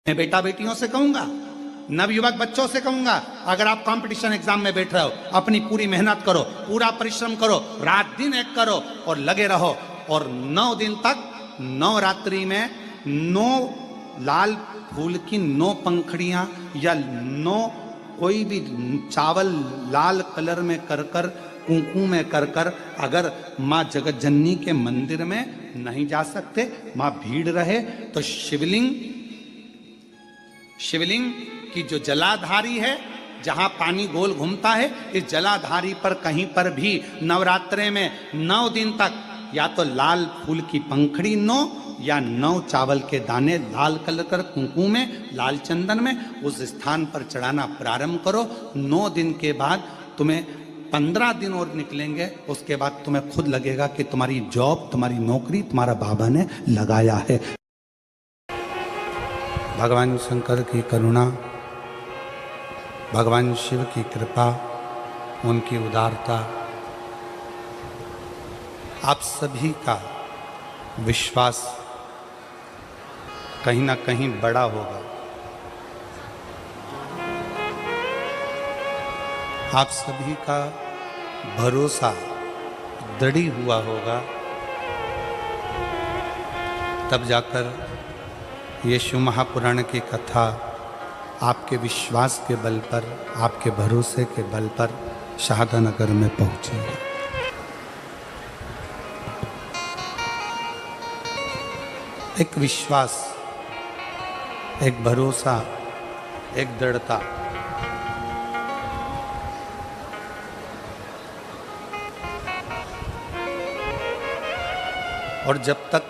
मैं बेटा बेटियों से कहूंगा, नवयुवक बच्चों से कहूंगा, अगर आप कंपटीशन एग्जाम में बैठ रहे हो, अपनी पूरी मेहनत करो, पूरा परिश्रम करो, रात दिन एक करो और लगे रहो। और 9 दिन तक, 9 रात्रि में 9 लाल फूल की 9 पंखड़ियां या 9 कोई भी चावल लाल कलर में कर कर, कुंकू में कर कर, अगर माँ जगत जननी के मंदिर में नहीं जा सकते, माँ भीड़ रहे, तो शिवलिंग की जो जलाधारी है, जहां पानी गोल घूमता है, इस जलाधारी पर कहीं पर भी नवरात्रे में 9 दिन तक या तो लाल फूल की पंखड़ी 9 या 9 चावल के दाने लाल कलर कर कुंकू में, लाल चंदन में उस स्थान पर चढ़ाना प्रारंभ करो। 9 दिन के बाद तुम्हें 15 दिन और निकलेंगे, उसके बाद तुम्हें खुद लगेगा कि तुम्हारी जॉब, तुम्हारी नौकरी तुम्हारा बाबा ने लगाया है। भगवान शंकर की करुणा, भगवान शिव की कृपा, उनकी उदारता, आप सभी का विश्वास कहीं ना कहीं बड़ा होगा। आप सभी का भरोसा दृढ़ हुआ होगा, तब जाकर ये शिव महापुराण की कथा आपके विश्वास के बल पर, आपके भरोसे के बल पर शारदानगर में पहुंची है। एक विश्वास, एक भरोसा, एक दृढ़ता, और जब तक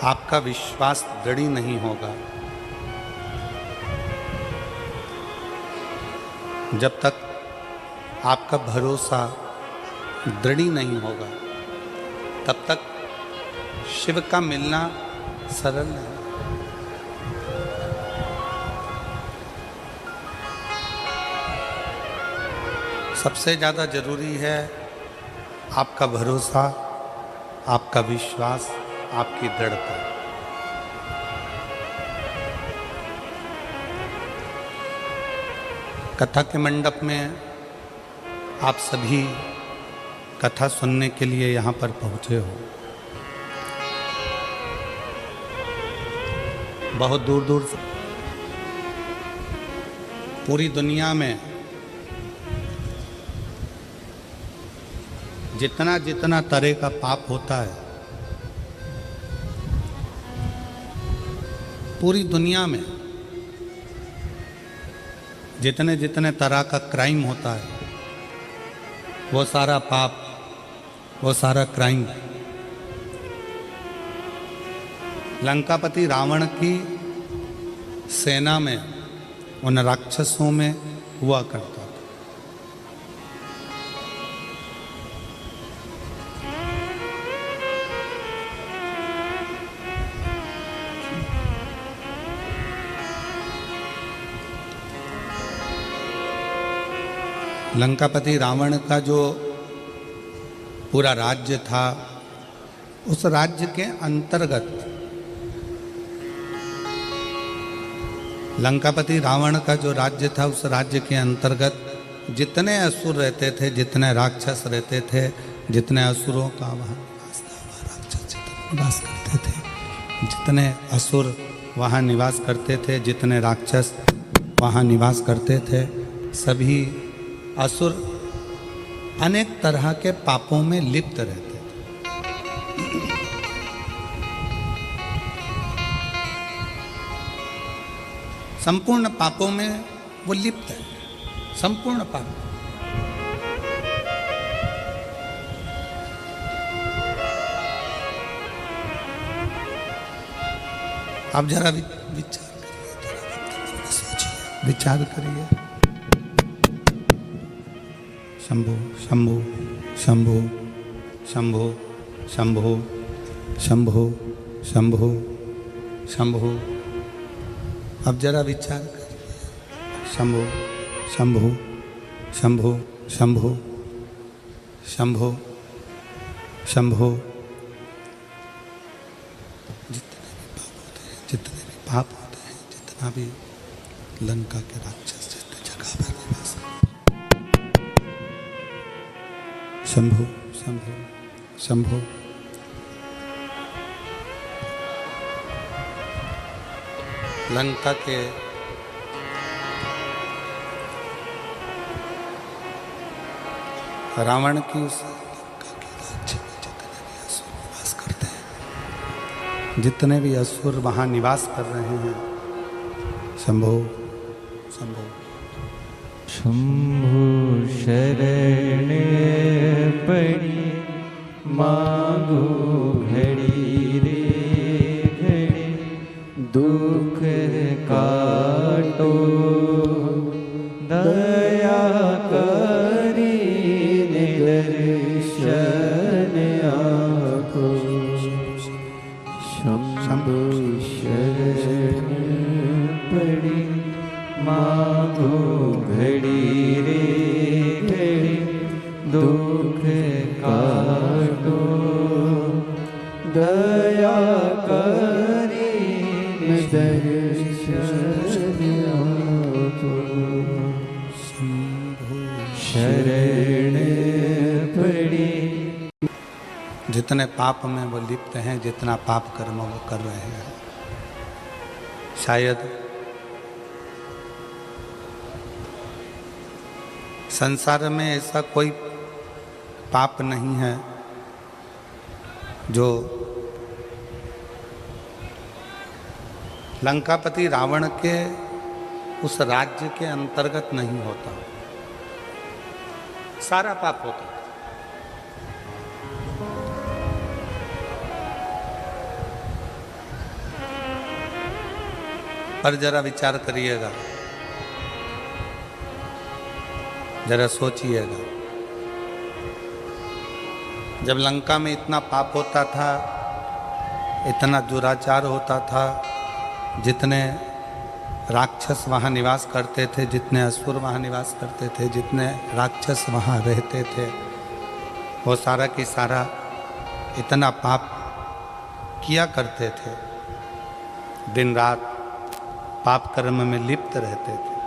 आपका विश्वास दृढ़ नहीं होगा, जब तक आपका भरोसा दृढ़ नहीं होगा, तब तक शिव का मिलना सरल नहीं। सबसे ज़्यादा जरूरी है आपका भरोसा, आपका विश्वास, आपकी दृढ़ता। कथा के मंडप में आप सभी कथा सुनने के लिए यहाँ पर पहुँचे हो। बहुत दूर दूर से, पूरी दुनिया में जितना जितना तरह का पाप होता है, पूरी दुनिया में जितने जितने तरह का क्राइम होता है, वो सारा पाप, वो सारा क्राइम लंकापति रावण की सेना में, उन राक्षसों में हुआ करता था। लंकापति रावण का जो पूरा राज्य था, उस राज्य के अंतर्गत, लंकापति रावण का जो राज्य था, उस राज्य के अंतर्गत जितने असुर रहते थे, जितने राक्षस रहते थे, जितने असुरों का वहाँ निवास था, वह राक्षस निवास करते थे, जितने असुर वहाँ निवास करते थे, जितने राक्षस वहाँ निवास करते थे, सभी असुर अनेक तरह के पापों में लिप्त रहते थे। संपूर्ण पापों में वो लिप्त है, संपूर्ण पाप। आप जरा विचार करिए, विचार करिए। शंभो शंभो शंभो शंभो शंभो शंभो शंभो शंभो। अब जरा विचार करिए। शंभो शंभो शंभो शंभो शंभो शंभो। जितने भी पाप होते हैं, जितना भी लंका के राक्षस जितने जगह पर निवास, शंभु शंभु शंभु, लंका के रावण की उस लंका के राज्य में जितने भी असुर निवास करते हैं, जितने भी असुर वहाँ निवास कर रहे हैं, शंभो शंभो शंभु शरण पड़ी मांगो घड़ी रे घड़ी, दुख काटो दया करी निदर्शन आको। शंभु शरण पड़ी मांगो घड़ी रे घड़ी, दुख काटो दया करी निदर्शन आको। शरण पड़ी, जितने पाप में वो लिप्त हैं, जितना पाप कर्म वो कर रहे हैं, शायद संसार में ऐसा कोई पाप नहीं है जो लंकापति रावण के उस राज्य के अंतर्गत नहीं होता। सारा पाप होता। पर जरा विचार करिएगा, जरा सोचिएगा, जब लंका में इतना पाप होता था, इतना दुराचार होता था, जितने राक्षस वहाँ निवास करते थे, जितने असुर वहाँ निवास करते थे, जितने राक्षस वहाँ रहते थे, वो सारा की सारा इतना पाप किया करते थे, दिन रात पाप कर्म में लिप्त रहते थे।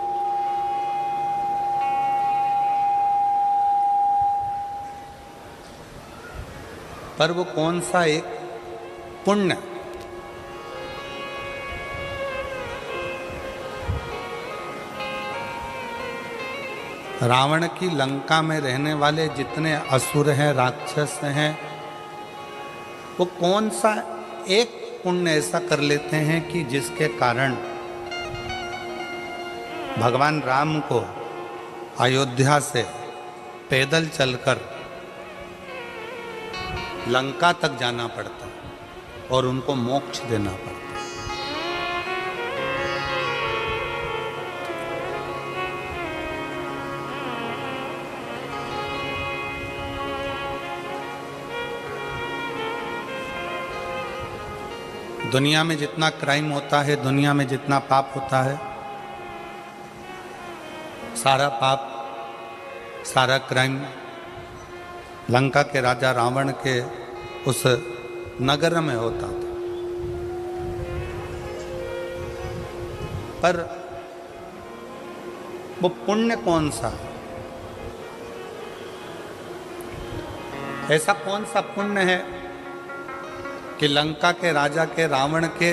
पर वो कौन सा एक पुण्य, रावण की लंका में रहने वाले जितने असुर हैं, राक्षस हैं, वो कौन सा एक पुण्य ऐसा कर लेते हैं कि जिसके कारण भगवान राम को अयोध्या से पैदल चलकर लंका तक जाना पड़ता और उनको मोक्ष देना पड़ता। दुनिया में जितना क्राइम होता है, दुनिया में जितना पाप होता है, सारा पाप, सारा क्राइम लंका के राजा रावण के उस नगर में होता था। पर वो पुण्य कौन सा है? ऐसा कौन सा पुण्य है कि लंका के राजा के, रावण के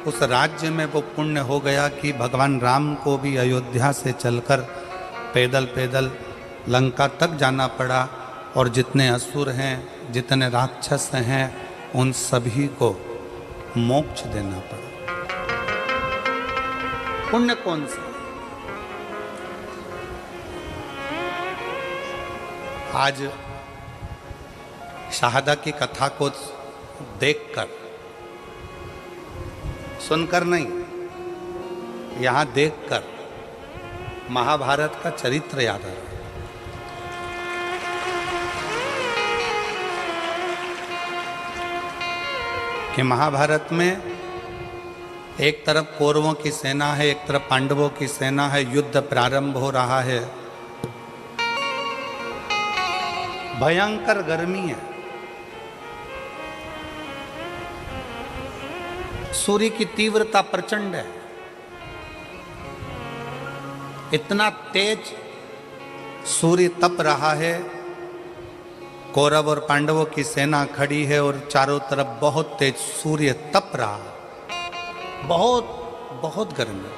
उस राज्य में वो पुण्य हो गया कि भगवान राम को भी अयोध्या से चलकर पैदल पैदल लंका तक जाना पड़ा और जितने असुर हैं, जितने राक्षस हैं, उन सभी को मोक्ष देना पड़ा। पुण्य कौन सा? आज शहादा की कथा को देखकर, सुनकर नहीं, यहाँ देखकर महाभारत का चरित्र याद आ रहा है। कि महाभारत में एक तरफ कौरवों की सेना है, एक तरफ पांडवों की सेना है, युद्ध प्रारंभ हो रहा है, भयंकर गर्मी है। सूर्य की तीव्रता प्रचंड है, इतना तेज सूर्य तप रहा है। कौरव और पांडवों की सेना खड़ी है और चारों तरफ बहुत तेज सूर्य तप रहा है, बहुत बहुत गर्मी।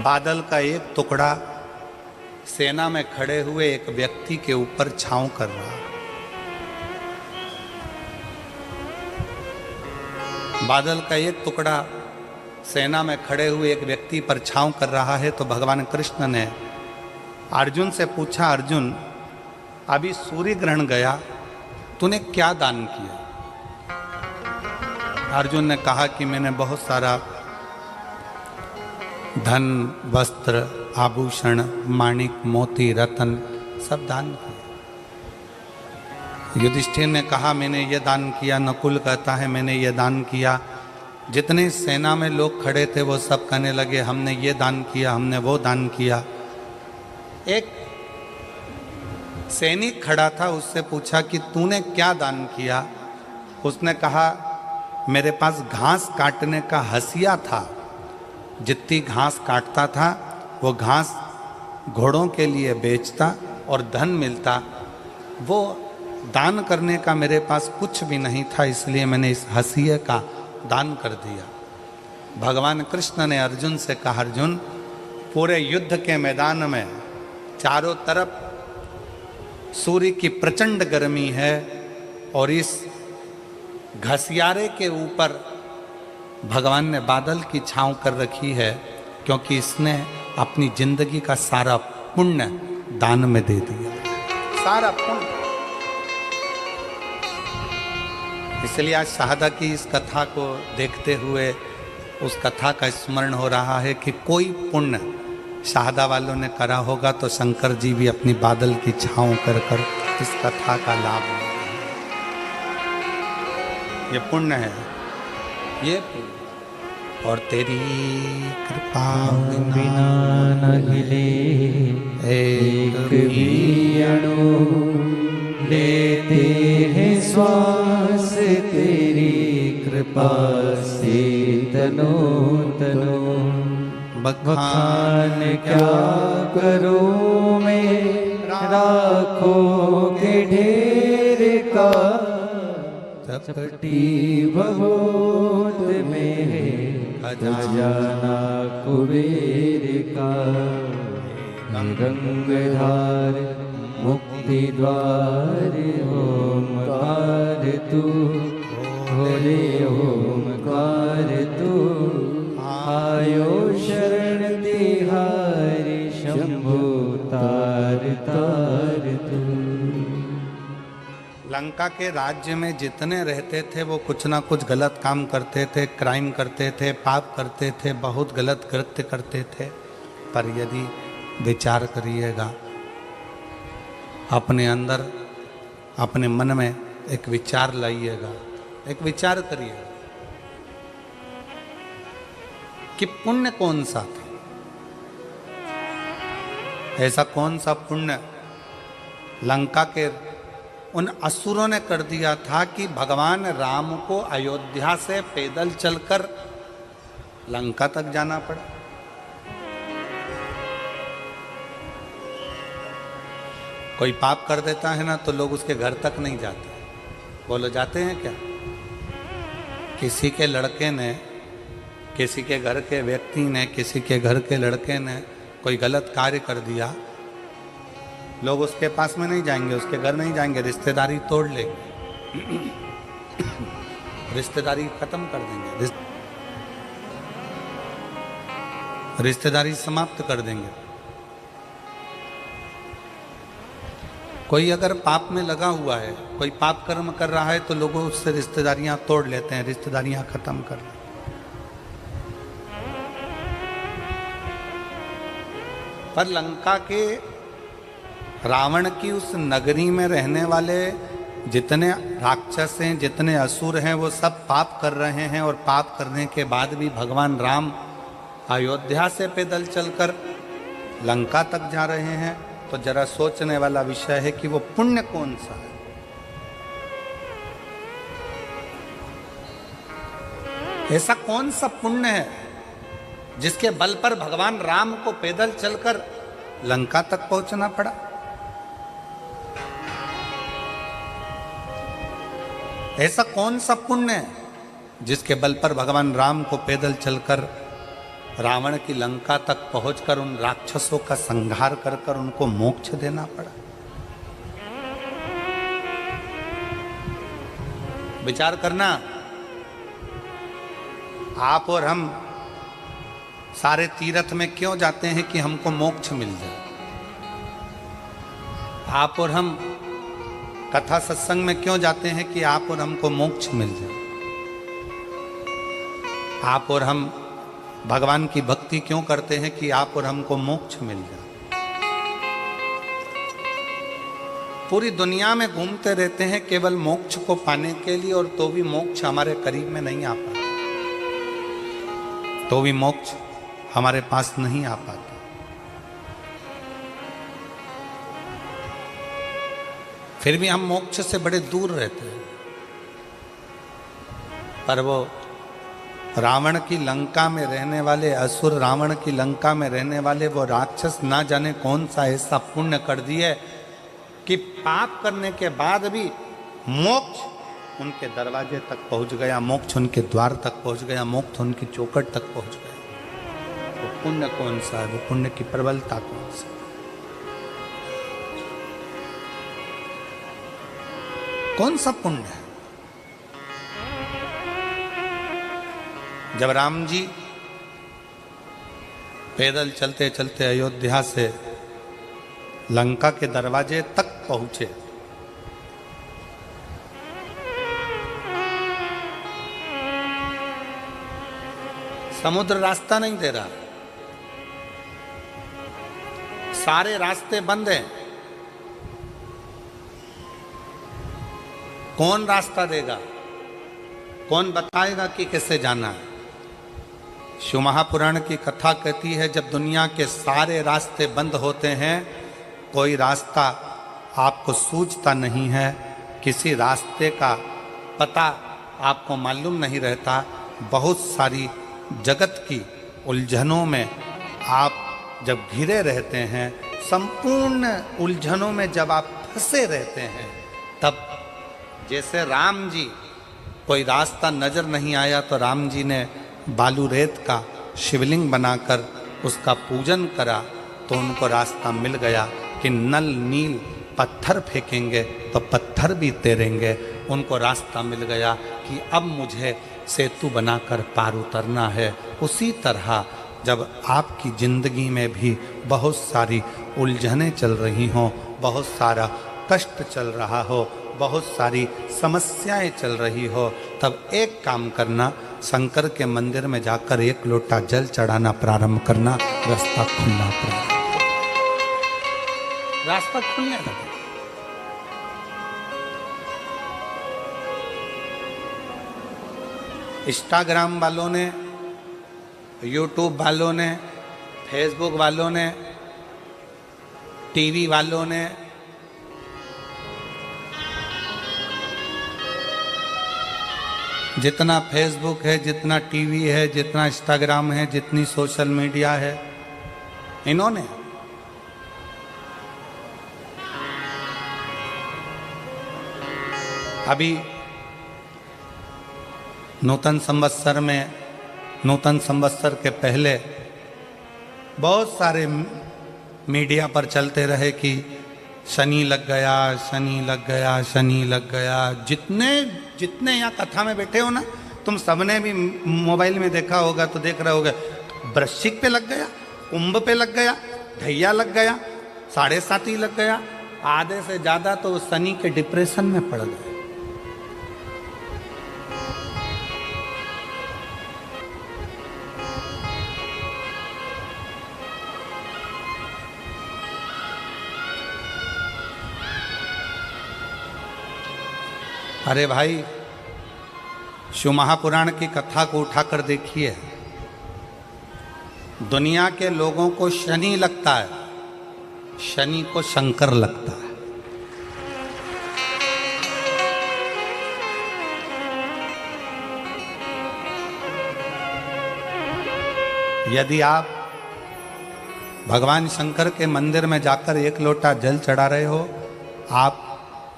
बादल का एक टुकड़ा सेना में खड़े हुए एक व्यक्ति के ऊपर छांव कर रहा है। बादल का एक टुकड़ा सेना में खड़े हुए एक व्यक्ति पर छांव कर रहा है। तो भगवान कृष्ण ने अर्जुन से पूछा, अर्जुन अभी सूर्य ग्रहण गया, तूने क्या दान किया? अर्जुन ने कहा कि मैंने बहुत सारा धन, वस्त्र, आभूषण, माणिक, मोती, रतन सब दान किया। युधिष्ठिर ने कहा मैंने ये दान किया। नकुल कहता है मैंने ये दान किया। जितने सेना में लोग खड़े थे वो सब कहने लगे हमने ये दान किया, हमने वो दान किया। एक सैनिक खड़ा था, उससे पूछा कि तूने क्या दान किया? उसने कहा मेरे पास घास काटने का हसिया था, जितनी घास काटता था वो घास घोड़ों के लिए बेचता और धन मिलता। वो दान करने का मेरे पास कुछ भी नहीं था, इसलिए मैंने इस हसिये का दान कर दिया। भगवान कृष्ण ने अर्जुन से कहा, अर्जुन पूरे युद्ध के मैदान में चारों तरफ सूर्य की प्रचंड गर्मी है और इस घसियारे के ऊपर भगवान ने बादल की छांव कर रखी है, क्योंकि इसने अपनी जिंदगी का सारा पुण्य दान में दे दिया, सारा पुण्य। इसलिए आज शाहदा की इस कथा को देखते हुए उस कथा का स्मरण हो रहा है कि कोई पुण्य शाहदा वालों ने करा होगा तो शंकर जी भी अपनी बादल की छांव कर कर इस कथा का लाभ ले रहे हैं। ये पुण्य है, ये पुण्य। और तेरी कृपा बिना न हिले एक भी अणु, लेते हैं श्वास तेरी कृपा से तनो तनो। बखान क्या करूं मैं राखों के ढेर का, चपटी भगोत में खजाना कुबेर का। गंगाधार मुक्ति द्वार ओमकार तू, भोले ओमकार तू। आयो शरण तिहारी शंभु तार तार तू। लंका के राज्य में जितने रहते थे वो कुछ ना कुछ गलत काम करते थे, क्राइम करते थे, पाप करते थे, बहुत गलत कृत्य करते थे। पर यदि विचार करिएगा, अपने अंदर अपने मन में एक विचार लाइएगा, एक विचार करिएगा कि पुण्य कौन सा था, ऐसा कौन सा पुण्य लंका के उन असुरों ने कर दिया था कि भगवान राम को अयोध्या से पैदल चलकर लंका तक जाना पड़ा। कोई पाप कर देता है ना तो लोग उसके घर तक नहीं जाते। बोलो जाते हैं क्या? किसी के लड़के ने, किसी के घर के व्यक्ति ने, किसी के घर के लड़के ने कोई गलत कार्य कर दिया, लोग उसके पास में नहीं जाएंगे, उसके घर नहीं जाएंगे, रिश्तेदारी तोड़ लेंगे, रिश्तेदारी खत्म कर देंगे, रिश्तेदारी समाप्त कर देंगे। कोई अगर पाप में लगा हुआ है, कोई पाप कर्म कर रहा है तो लोगों उससे रिश्तेदारियां तोड़ लेते हैं, रिश्तेदारियां खत्म कर लेते हैं। पर लंका के रावण की उस नगरी में रहने वाले जितने राक्षस हैं, जितने असुर हैं, वो सब पाप कर रहे हैं और पाप करने के बाद भी भगवान राम अयोध्या से पैदल चलकर लंका तक जा रहे हैं। तो जरा सोचने वाला विषय है कि वो पुण्य कौन सा है। ऐसा कौन सा पुण्य है जिसके बल पर भगवान राम को पैदल चलकर लंका तक पहुंचना पड़ा? ऐसा कौन सा पुण्य है जिसके बल पर भगवान राम को पैदल चलकर रावण की लंका तक पहुंचकर उन राक्षसों का संहार कर कर उनको मोक्ष देना पड़ा? विचार करना, आप और हम सारे तीर्थ में क्यों जाते हैं कि हमको मोक्ष मिल जाए? आप और हम कथा सत्संग में क्यों जाते हैं कि आप और हमको मोक्ष मिल जाए? आप और हम भगवान की भक्ति क्यों करते हैं कि आप और हमको मोक्ष मिल जाए? पूरी दुनिया में घूमते रहते हैं केवल मोक्ष को पाने के लिए, और तो भी मोक्ष हमारे करीब में नहीं आ पाता, तो भी मोक्ष हमारे पास नहीं आ पाता। फिर भी हम मोक्ष से बड़े दूर रहते हैं। पर वो रावण की लंका में रहने वाले असुर, रावण की लंका में रहने वाले वो राक्षस ना जाने कौन सा ऐसा पुण्य कर दिए कि पाप करने के बाद भी मोक्ष उनके दरवाजे तक पहुंच गया, मोक्ष उनके द्वार तक पहुंच गया, मोक्ष उनकी चौखट तक पहुंच गया। वो पुण्य कौन सा है? वो पुण्य की प्रबलता कौन सी? कौन सा पुण्य है? जब राम जी पैदल चलते चलते अयोध्या से लंका के दरवाजे तक पहुंचे, समुद्र रास्ता नहीं दे रहा, सारे रास्ते बंद हैं। कौन रास्ता देगा? कौन बताएगा कि कैसे जाना है? शिव महापुराण की कथा कहती है, जब दुनिया के सारे रास्ते बंद होते हैं, कोई रास्ता आपको सूझता नहीं है, किसी रास्ते का पता आपको मालूम नहीं रहता, बहुत सारी जगत की उलझनों में आप जब घिरे रहते हैं, संपूर्ण उलझनों में जब आप फंसे रहते हैं, तब जैसे राम जी कोई रास्ता नजर नहीं आया तो राम जी ने बालू रेत का शिवलिंग बनाकर उसका पूजन करा, तो उनको रास्ता मिल गया कि नल नील पत्थर फेंकेंगे तो पत्थर भी तैरेंगे। उनको रास्ता मिल गया कि अब मुझे सेतु बनाकर पार उतरना है। उसी तरह जब आपकी ज़िंदगी में भी बहुत सारी उलझनें चल रही हों, बहुत सारा कष्ट चल रहा हो, बहुत सारी समस्याएं चल रही हो, तब एक काम करना, शंकर के मंदिर में जाकर एक लोटा जल चढ़ाना प्रारंभ करना, रास्ता खुलना प्रारंभ, रास्ता खुलने लगा। इंस्टाग्राम वालों ने, यूट्यूब वालों ने, फेसबुक वालों ने, टीवी वालों ने, जितना फेसबुक है, जितना टीवी है, जितना इंस्टाग्राम है, जितनी सोशल मीडिया है, इन्होंने अभी नूतन संवत्सर में, नूतन संवत्सर के पहले बहुत सारे मीडिया पर चलते रहे कि शनि लग गया, शनि लग गया, शनि लग गया। जितने जितने यहाँ कथा में बैठे हो ना, तुम सबने भी मोबाइल में देखा होगा तो देख रहे होगे, वृश्चिक पे लग गया, कुंभ पे लग गया, ढैया लग गया, 7.5 लग गया, आधे से ज़्यादा तो शनि के डिप्रेशन में पड़ गए। अरे भाई, शिव महापुराण की कथा को उठाकर देखिए, दुनिया के लोगों को शनि लगता है, शनि को शंकर लगता है। यदि आप भगवान शंकर के मंदिर में जाकर एक लोटा जल चढ़ा रहे हो, आप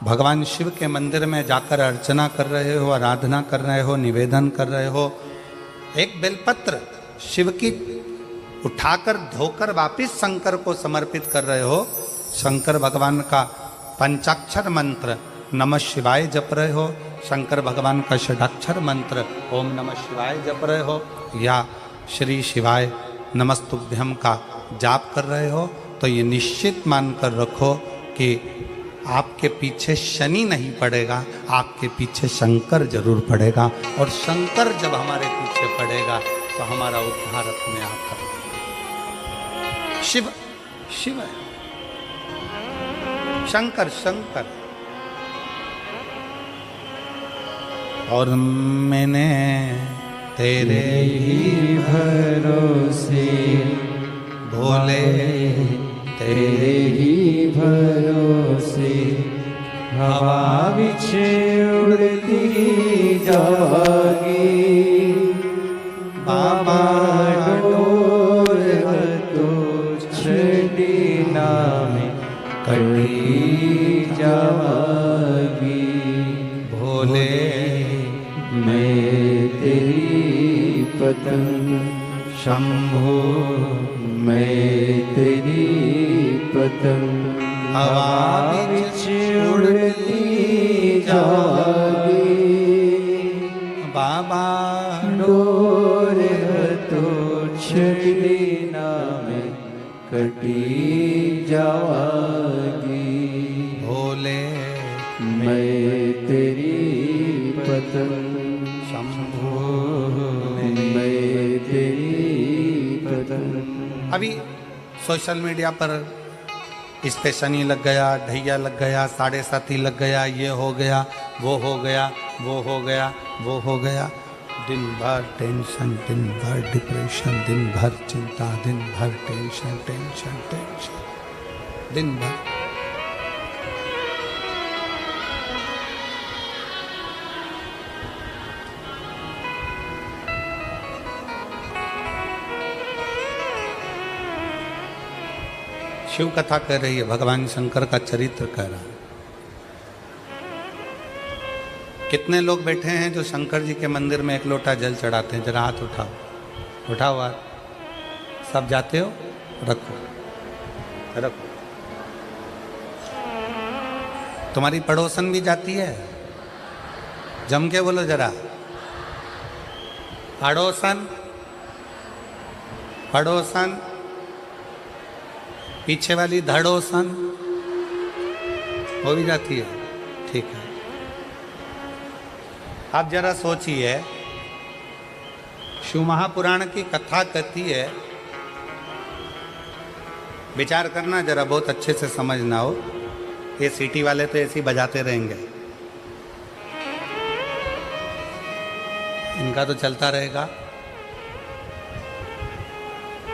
भगवान शिव के मंदिर में जाकर अर्चना कर रहे हो, आराधना कर रहे हो, निवेदन कर रहे हो, एक बेलपत्र शिव की उठाकर धोकर वापिस शंकर को समर्पित कर रहे हो, शंकर भगवान का पंचाक्षर मंत्र नमः शिवाय जप रहे हो, शंकर भगवान का षडाक्षर मंत्र ओम नमः शिवाय जप रहे हो, या श्री शिवाय नमस्तुभ्यम का जाप कर रहे हो, तो ये निश्चित मानकर रखो कि आपके पीछे शनि नहीं पड़ेगा, आपके पीछे शंकर जरूर पड़ेगा। और शंकर जब हमारे पीछे पड़ेगा तो हमारा उद्धार अपने आप होगा। शिव शिव है, शंकर शंकर। और मैंने तेरे ही भरोसे भोले तेरे ही भरोसे हवा बिछे उड़ती जागी, बाबा डोर तो छड़ीना में कटी जागी। भोले मैं तेरी पतंग शंभो, मैं तेरी पतंग हवा बिच उड़ती जागी, बाबा डोर तो छड़ीना में कटी जागी। भोले मैं तेरी पतंग शंभो मैं तेरी पतंग। अभी सोशल मीडिया पर इस पे शनि लग गया, ढैया लग गया, 7.5 लग गया, ये हो गया, वो हो गया, वो हो गया, वो हो गया। दिन भर टेंशन, दिन भर डिप्रेशन, दिन भर चिंता, दिन भर टेंशन टेंशन टेंशन, दिन भर। शिव कथा कह रही है, भगवान शंकर का चरित्र कह रहा है। कितने लोग बैठे हैं जो शंकर जी के मंदिर में एक लोटा जल चढ़ाते हैं? जरा हाथ उठाओ, उठाओ हाथ। सब जाते हो? रखो रखो। तुम्हारी पड़ोसन भी जाती है? जम के बोलो जरा, पड़ोसन पड़ोसन। पीछे वाली धड़ोसन हो भी जाती है, ठीक है। आप जरा सोचिए, शिव महापुराण की कथा कहती है, विचार करना जरा, बहुत अच्छे से समझना हो। ये सिटी वाले तो ऐसे ही बजाते रहेंगे, इनका तो चलता रहेगा।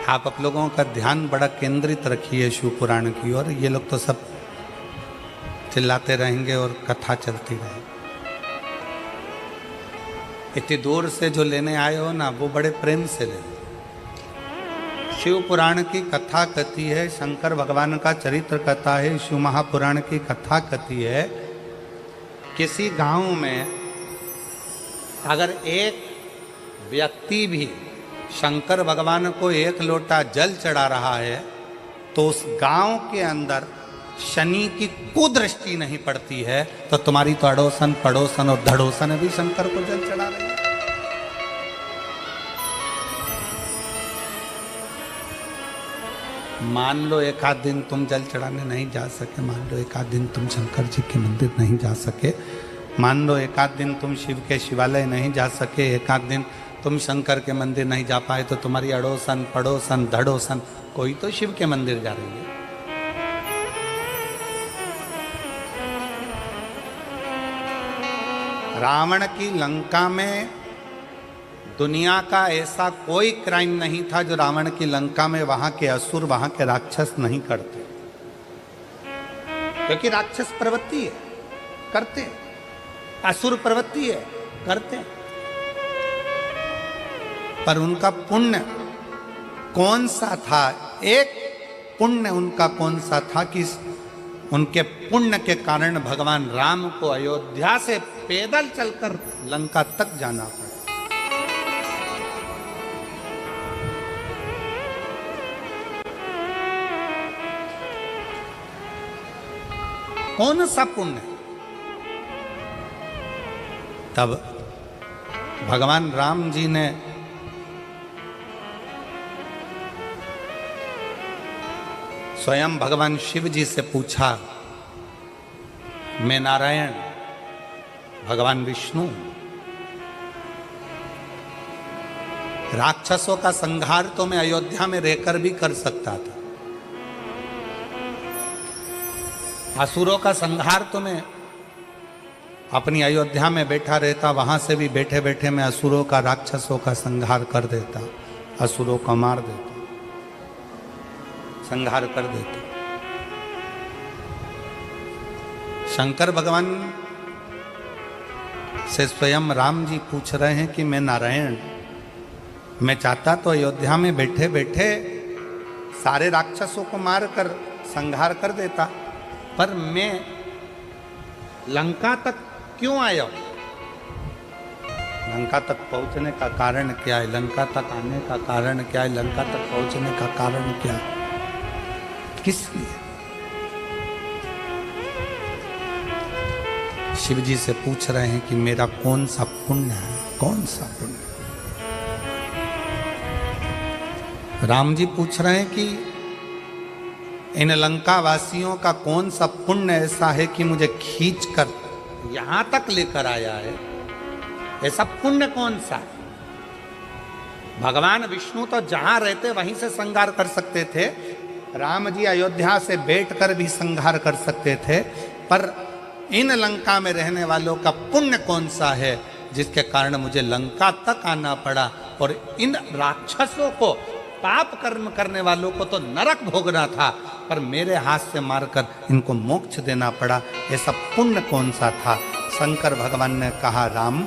आप लोगों का ध्यान बड़ा केंद्रित रखिए शिव पुराण की ओर। ये लोग तो सब चिल्लाते रहेंगे और कथा चलती रहेगी। इतनी दूर से जो लेने आए हो ना, वो बड़े प्रेम से ले। शिव पुराण की कथा कहती है, शंकर भगवान का चरित्र कहता है, शिव महापुराण की कथा कहती है, किसी गांव में अगर एक व्यक्ति भी शंकर भगवान को एक लोटा जल चढ़ा रहा है तो उस गांव के अंदर शनि की कुदृष्टि नहीं पड़ती है। तो तुम्हारी तो अड़ोसन पड़ोसन और धड़ोसन भी शंकर को जल चढ़ा रहे हैं। मान लो एक आध दिन तुम जल चढ़ाने नहीं जा सके, मान लो एक आध दिन तुम शंकर जी के मंदिर नहीं जा सके, मान लो एक आध दिन तुम शिव के शिवालय नहीं जा सके, एक आध दिन तुम शंकर के मंदिर नहीं जा पाए, तो तुम्हारी अड़ोसन पड़ोसन धड़ोसन कोई तो शिव के मंदिर जा रही है। रावण की लंका में दुनिया का ऐसा कोई क्राइम नहीं था जो रावण की लंका में वहां के असुर, वहां के राक्षस नहीं करते, क्योंकि राक्षस प्रवृत्ति है, करते, असुर प्रवृत्ति है, करते, पर उनका पुण्य कौन सा था, एक पुण्य उनका कौन सा था कि उनके पुण्य के कारण भगवान राम को अयोध्या से पैदल चलकर लंका तक जाना पड़ा। कौन सा पुण्य? तब भगवान राम जी ने स्वयं भगवान शिव जी से पूछा, मैं नारायण, भगवान विष्णु, राक्षसों का संहार तो मैं अयोध्या में रहकर भी कर सकता था, असुरों का संहार तो मैं अपनी अयोध्या में बैठा रहता, वहां से भी बैठे बैठे मैं असुरों का, राक्षसों का संहार कर देता, असुरों को मार देता, संहार कर देता। शंकर भगवान से स्वयं राम जी पूछ रहे हैं कि मैं नारायण, मैं चाहता तो अयोध्या में बैठे बैठे सारे राक्षसों को मारकर संहार कर देता, पर मैं लंका तक क्यों आया? लंका तक पहुंचने का कारण क्या है? लंका तक आने का कारण क्या है? लंका तक पहुंचने का कारण क्या है? किस लिए? शिव जी से पूछ रहे हैं कि मेरा कौन सा पुण्य है, कौन सा पुण्य? राम जी पूछ रहे हैं कि इन लंका वासियों का कौन सा पुण्य ऐसा है कि मुझे खींचकर यहां तक लेकर आया है? ऐसा पुण्य कौन सा है? भगवान विष्णु तो जहां रहते वहीं से संहार कर सकते थे, राम जी अयोध्या से बैठकर भी संहार कर सकते थे, पर इन लंका में रहने वालों का पुण्य कौन सा है जिसके कारण मुझे लंका तक आना पड़ा, और इन राक्षसों को, पाप कर्म करने वालों को तो नरक भोगना था, पर मेरे हाथ से मारकर इनको मोक्ष देना पड़ा, ऐसा पुण्य कौन सा था? शंकर भगवान ने कहा, राम,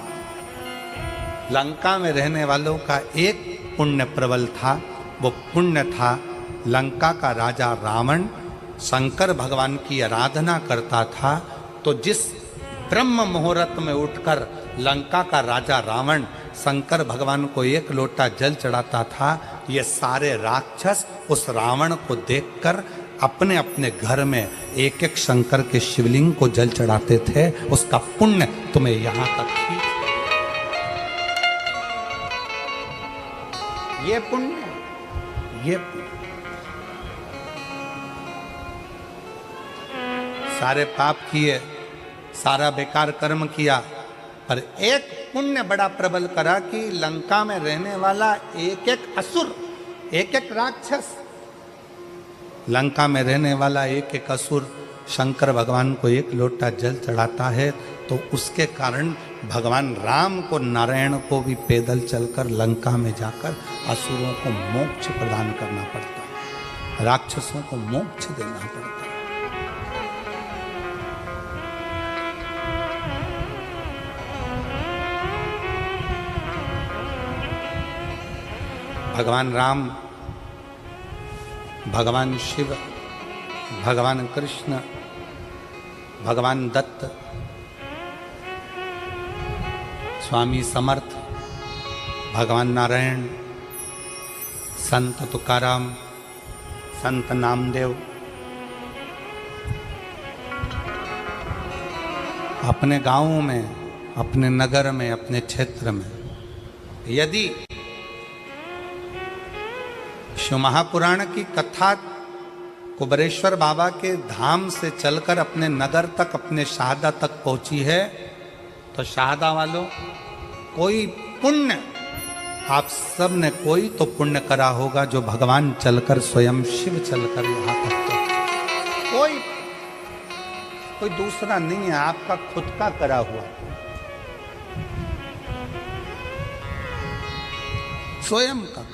लंका में रहने वालों का एक पुण्य प्रबल था, वो पुण्य था लंका का राजा रावण शंकर भगवान की आराधना करता था, तो जिस ब्रह्म मुहूर्त में उठकर लंका का राजा रावण शंकर भगवान को एक लोटा जल चढ़ाता था, ये सारे राक्षस उस रावण को देखकर अपने अपने घर में एक एक शंकर के शिवलिंग को जल चढ़ाते थे। उसका पुण्य तुम्हें यहां तक खींच, ये पुण्य, ये पुण्य। सारे पाप किए, सारा बेकार कर्म किया, पर एक पुण्य बड़ा प्रबल करा कि लंका में रहने वाला एक एक असुर, एक एक राक्षस, लंका में रहने वाला एक एक असुर शंकर भगवान को एक लोटा जल चढ़ाता है, तो उसके कारण भगवान राम को, नारायण को भी पैदल चलकर लंका में जाकर असुरों को मोक्ष प्रदान करना पड़ता है, राक्षसों को मोक्ष देना पड़ता है। भगवान राम, भगवान शिव, भगवान कृष्ण, भगवान दत्त, स्वामी समर्थ, भगवान नारायण, संत तुकाराम, संत नामदेव अपने गांवों में, अपने नगर में, अपने क्षेत्र में यदि शिव महापुराण की कथा कुबरेश्वर बाबा के धाम से चलकर अपने नगर तक, अपने शाहदा तक पहुंची है, तो शाहदा वालों, कोई पुण्य आप सब ने कोई तो पुण्य करा होगा जो भगवान चलकर, स्वयं शिव चलकर यहां तक तो कोई दूसरा नहीं है, आपका खुद का करा हुआ, स्वयं का।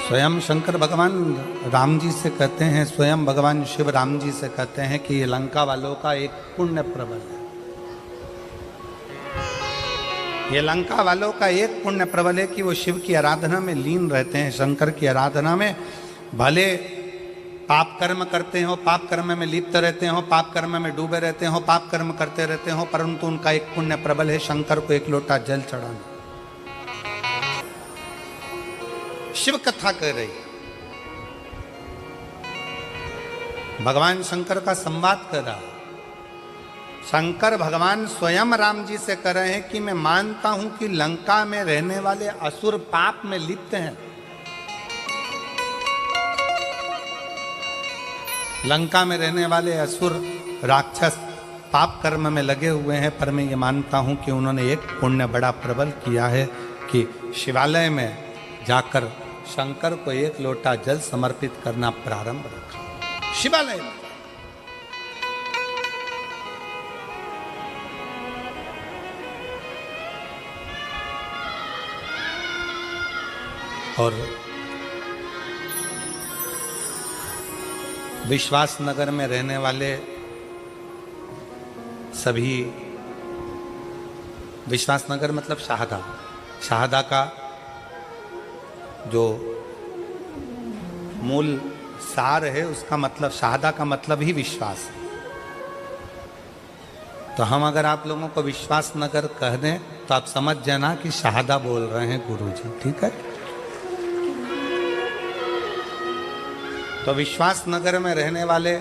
स्वयं शंकर भगवान राम जी से कहते हैं, स्वयं भगवान शिव राम जी से कहते हैं कि ये लंका वालों का एक पुण्य प्रबल है। ये लंका वालों का एक पुण्य प्रबल है कि वो शिव की आराधना में लीन रहते हैं, शंकर की आराधना में। भले पाप कर्म करते हो, पाप कर्म में लिप्त रहते हो, पाप कर्म में डूबे रहते हो, पाप कर्म करते रहते हो, परंतु उनका एक पुण्य प्रबल है शंकर को एक लोटा जल चढ़ाना। शिव कथा कह रही, भगवान शंकर का संवाद कर रहा। शंकर भगवान स्वयं राम जी से कह रहे हैं कि मैं मानता हूं कि लंका में रहने वाले असुर पाप में लिप्त हैं, लंका में रहने वाले असुर राक्षस पाप कर्म में लगे हुए हैं, पर मैं ये मानता हूं कि उन्होंने एक पुण्य बड़ा प्रबल किया है कि शिवालय में जाकर शंकर को एक लोटा जल समर्पित करना प्रारंभ रखा शिवालय में। और विश्वास नगर में रहने वाले सभी, विश्वास नगर मतलब शाहदा, शाहदा का जो मूल सार है उसका मतलब, शाहदा का मतलब ही विश्वास है। तो हम अगर आप लोगों को विश्वास नगर कह दें तो आप समझ जाना कि शाहदा बोल रहे हैं गुरुजी, ठीक है। तो विश्वास नगर में रहने वाले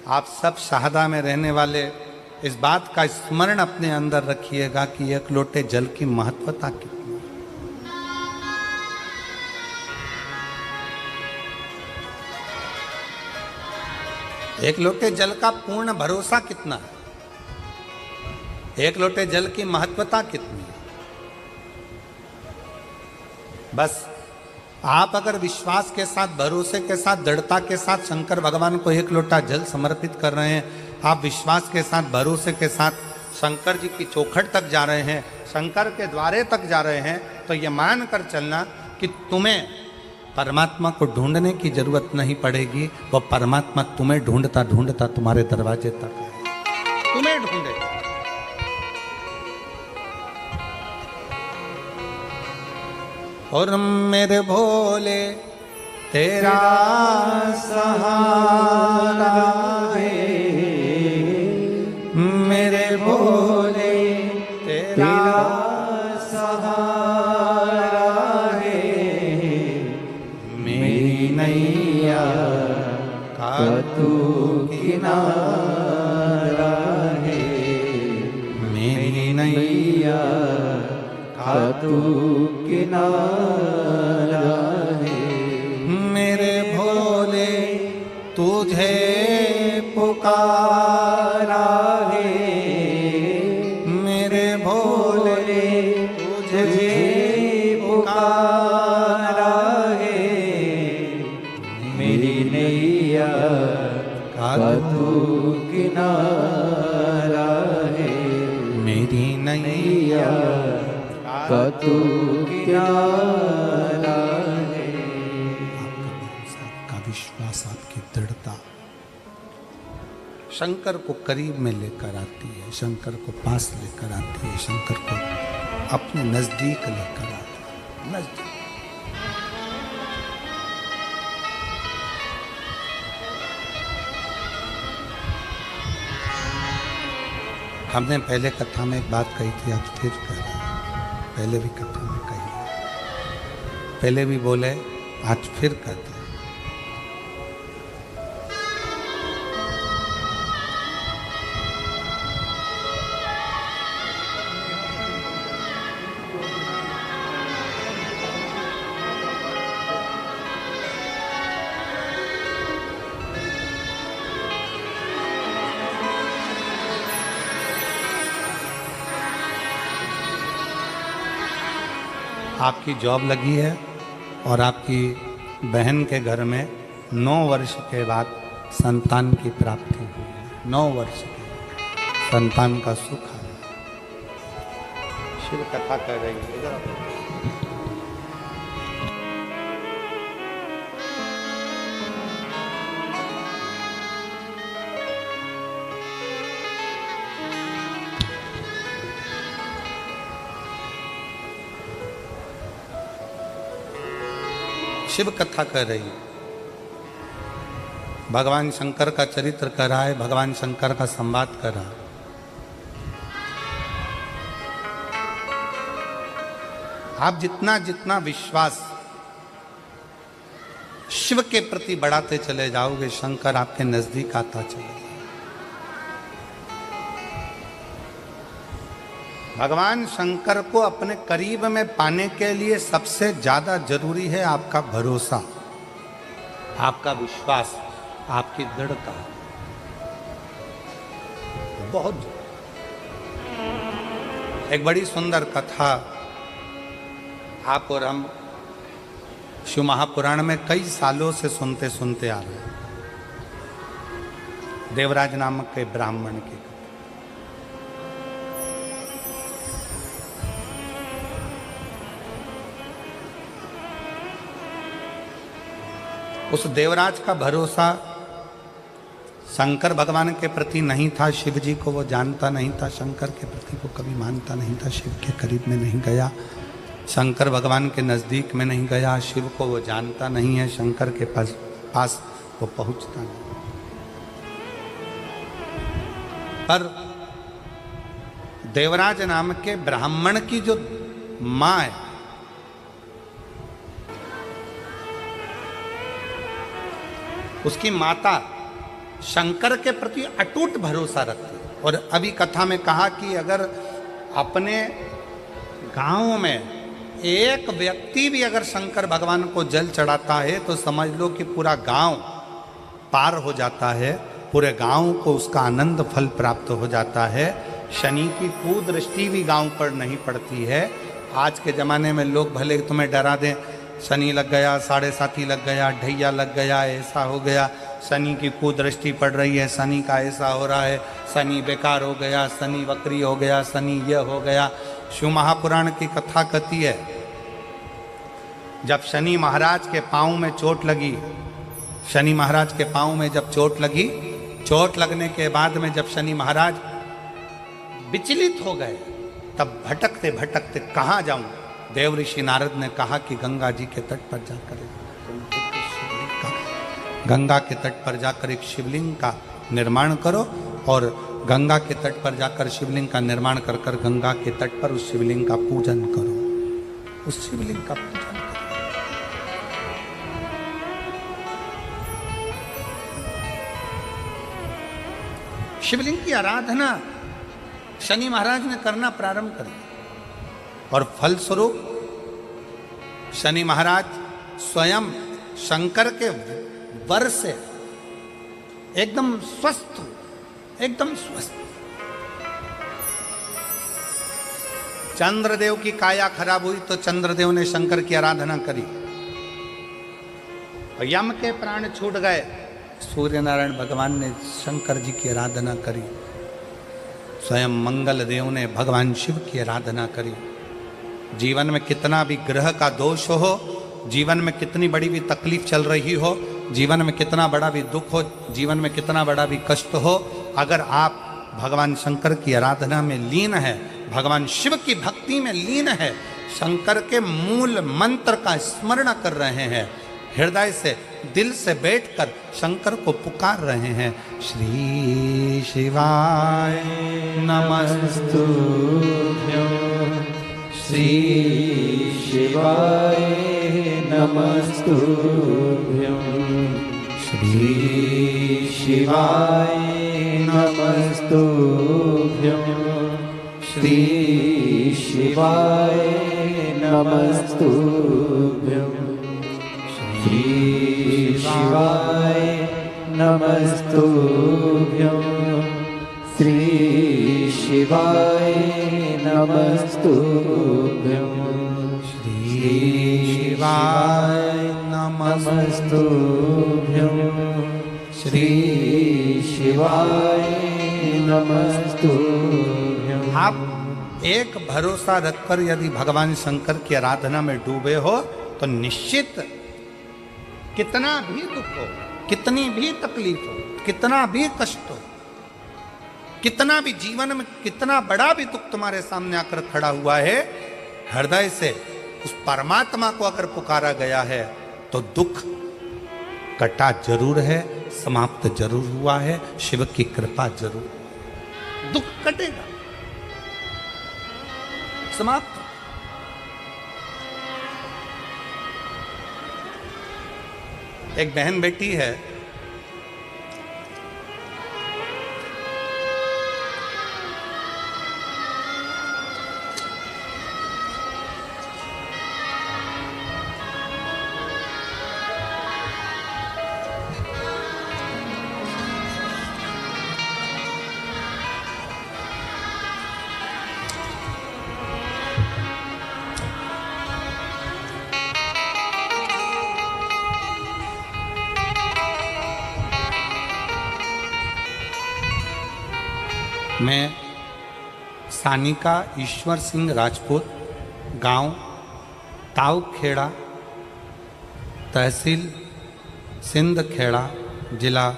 आप सब, शाहदा में रहने वाले, इस बात का स्मरण अपने अंदर रखिएगा कि एक लोटे जल की महत्वता कितनी। एक लोटे जल का पूर्ण भरोसा कितना है, एक लोटे जल की महत्वता कितनी है। बस आप अगर विश्वास के साथ, भरोसे के साथ, दृढ़ता के साथ शंकर भगवान को एक लोटा जल समर्पित कर रहे हैं, आप विश्वास के साथ, भरोसे के साथ शंकर जी की चौखट तक जा रहे हैं, शंकर के द्वारे तक जा रहे हैं, तो ये मान कर चलना कि तुम्हें परमात्मा को ढूंढने की जरूरत नहीं पड़ेगी, वो परमात्मा तुम्हें ढूंढता ढूंढता तुम्हारे दरवाजे तक आएगा, तुम्हें ढूंढेगा। और मेरे भोले तेरा सहारा है, मेरे भोले तेरा सहारा है, मेरी नैया का तू किनारा है, मेरी नैया का तू किनारा है, मेरे भोले तुझे पुकारा है, मेरे भोले तुझे पुकारा है, मेरी नैया का तू किनारा है, मेरी नैया का तू किनारा है। आपका भरोसा, आपका विश्वास, आपकी दृढ़ता शंकर को करीब में लेकर आती है, शंकर को पास लेकर आती है, शंकर को अपने नजदीक लेकर आती है, नजदीक। हमने पहले कथा में एक बात कही थी, आज फिर कह रहे हैं, पहले भी कथा में कही, पहले भी बोले, आज फिर कहते हैं। आपकी जॉब लगी है और आपकी बहन के घर में 9 वर्ष के बाद संतान की प्राप्ति हुई है, 9 वर्ष के संतान का सुख है। शिव कथा कर रही है। शिव कथा कर रही है, भगवान शंकर का चरित्र कर रहा है, भगवान शंकर का संवाद कर रहा है। आप जितना जितना विश्वास शिव के प्रति बढ़ाते चले जाओगे, शंकर आपके नजदीक आता चले जाएगा। भगवान शंकर को अपने करीब में पाने के लिए सबसे ज्यादा जरूरी है आपका भरोसा, आपका विश्वास, आपकी दृढ़ता। बहुत एक बड़ी सुंदर कथा आप और हम शिव महापुराण में कई सालों से सुनते सुनते आ रहे हैं। देवराज नामक के ब्राह्मण की कथा। उस देवराज का भरोसा शंकर भगवान के प्रति नहीं था, शिव जी को वो जानता नहीं था, शंकर के प्रति वो कभी मानता नहीं था, शिव के करीब में नहीं गया, शंकर भगवान के नज़दीक में नहीं गया, शिव को वो जानता नहीं है, शंकर के पास वो पहुंचता नहीं। पर देवराज नाम के ब्राह्मण की जो मां है, उसकी माता शंकर के प्रति अटूट भरोसा रखती है। और अभी कथा में कहा कि अगर अपने गांव में एक व्यक्ति भी अगर शंकर भगवान को जल चढ़ाता है तो समझ लो कि पूरा गांव पार हो जाता है, पूरे गांव को उसका आनंद फल प्राप्त हो जाता है। शनि की कुदृष्टि भी गांव पर नहीं पड़ती है। आज के ज़माने में लोग भले तुम्हें डरा दें, शनि लग गया, साढ़े साथी लग गया, ढैया लग गया, ऐसा हो गया, शनि की कुदृष्टि पड़ रही है, शनि का ऐसा हो रहा है, शनि बेकार हो गया, शनि वक्री हो गया, शनि यह हो गया। शिव महापुराण की कथा कहती है, जब शनि महाराज के पाँव में चोट लगी, शनि महाराज के पाँव में जब चोट लगी, चोट लगने के बाद में जब शनि महाराज विचलित हो गए, तब भटकते भटकते कहाँ जाऊं, देव ऋषि नारद ने कहा कि गंगा जी के तट पर जाकर गंगा के तट पर जाकर एक शिवलिंग का निर्माण करो, और गंगा के तट पर जाकर शिवलिंग का निर्माण कर कर गंगा के तट पर उस शिवलिंग का पूजन करो, उस शिवलिंग का पूजन करो। शिवलिंग की आराधना शनि महाराज ने करना प्रारंभ कर दिया, और फलस्वरूप शनि महाराज स्वयं शंकर के वर से एकदम स्वस्थ, एकदम स्वस्थ। चंद्रदेव की काया खराब हुई तो चंद्रदेव ने शंकर की आराधना करी, यम के प्राण छूट गए, सूर्य नारायण भगवान ने शंकर जी की आराधना करी, स्वयं मंगल देव ने भगवान शिव की आराधना करी। जीवन में कितना भी ग्रह का दोष हो, जीवन में कितनी बड़ी भी तकलीफ चल रही हो, जीवन में कितना बड़ा भी दुख हो, जीवन में कितना बड़ा भी कष्ट हो, अगर आप भगवान शंकर की आराधना में लीन है, भगवान शिव की भक्ति में लीन है, शंकर के मूल मंत्र का स्मरण कर रहे हैं, हृदय से दिल से बैठकर शंकर को पुकार रहे हैं, श्री शिवाय नमस्तुभ्यं, श्री शिवाय नमस्तुभ्यं, श्री शिवाय नमस्तुभ्यं, श्री शिवाय नमस्तुभ्यं, श्री शिवाय नमस्तुभ्यं, श्री शिवाय नमस्तुभ्यं, श्री शिवाय नमस्तुभ्यं, श्री शिवाय नमस्तुभ्यं। आप एक भरोसा रखकर यदि भगवान शंकर की आराधना में डूबे हो तो निश्चित कितना भी दुख हो, कितनी भी तकलीफ हो, कितना भी कष्ट हो, कितना भी जीवन में कितना बड़ा भी दुख तुम्हारे सामने आकर खड़ा हुआ है, हृदय से उस परमात्मा को अगर पुकारा गया है तो दुख कटा जरूर है, समाप्त जरूर हुआ है, शिव की कृपा जरूर, दुख कटेगा, समाप्त। एक बहन बेटी है, मैं सानिका ईश्वर सिंह राजपूत, गांव ताऊखेड़ा, तहसील सिंध खेड़ा, जिला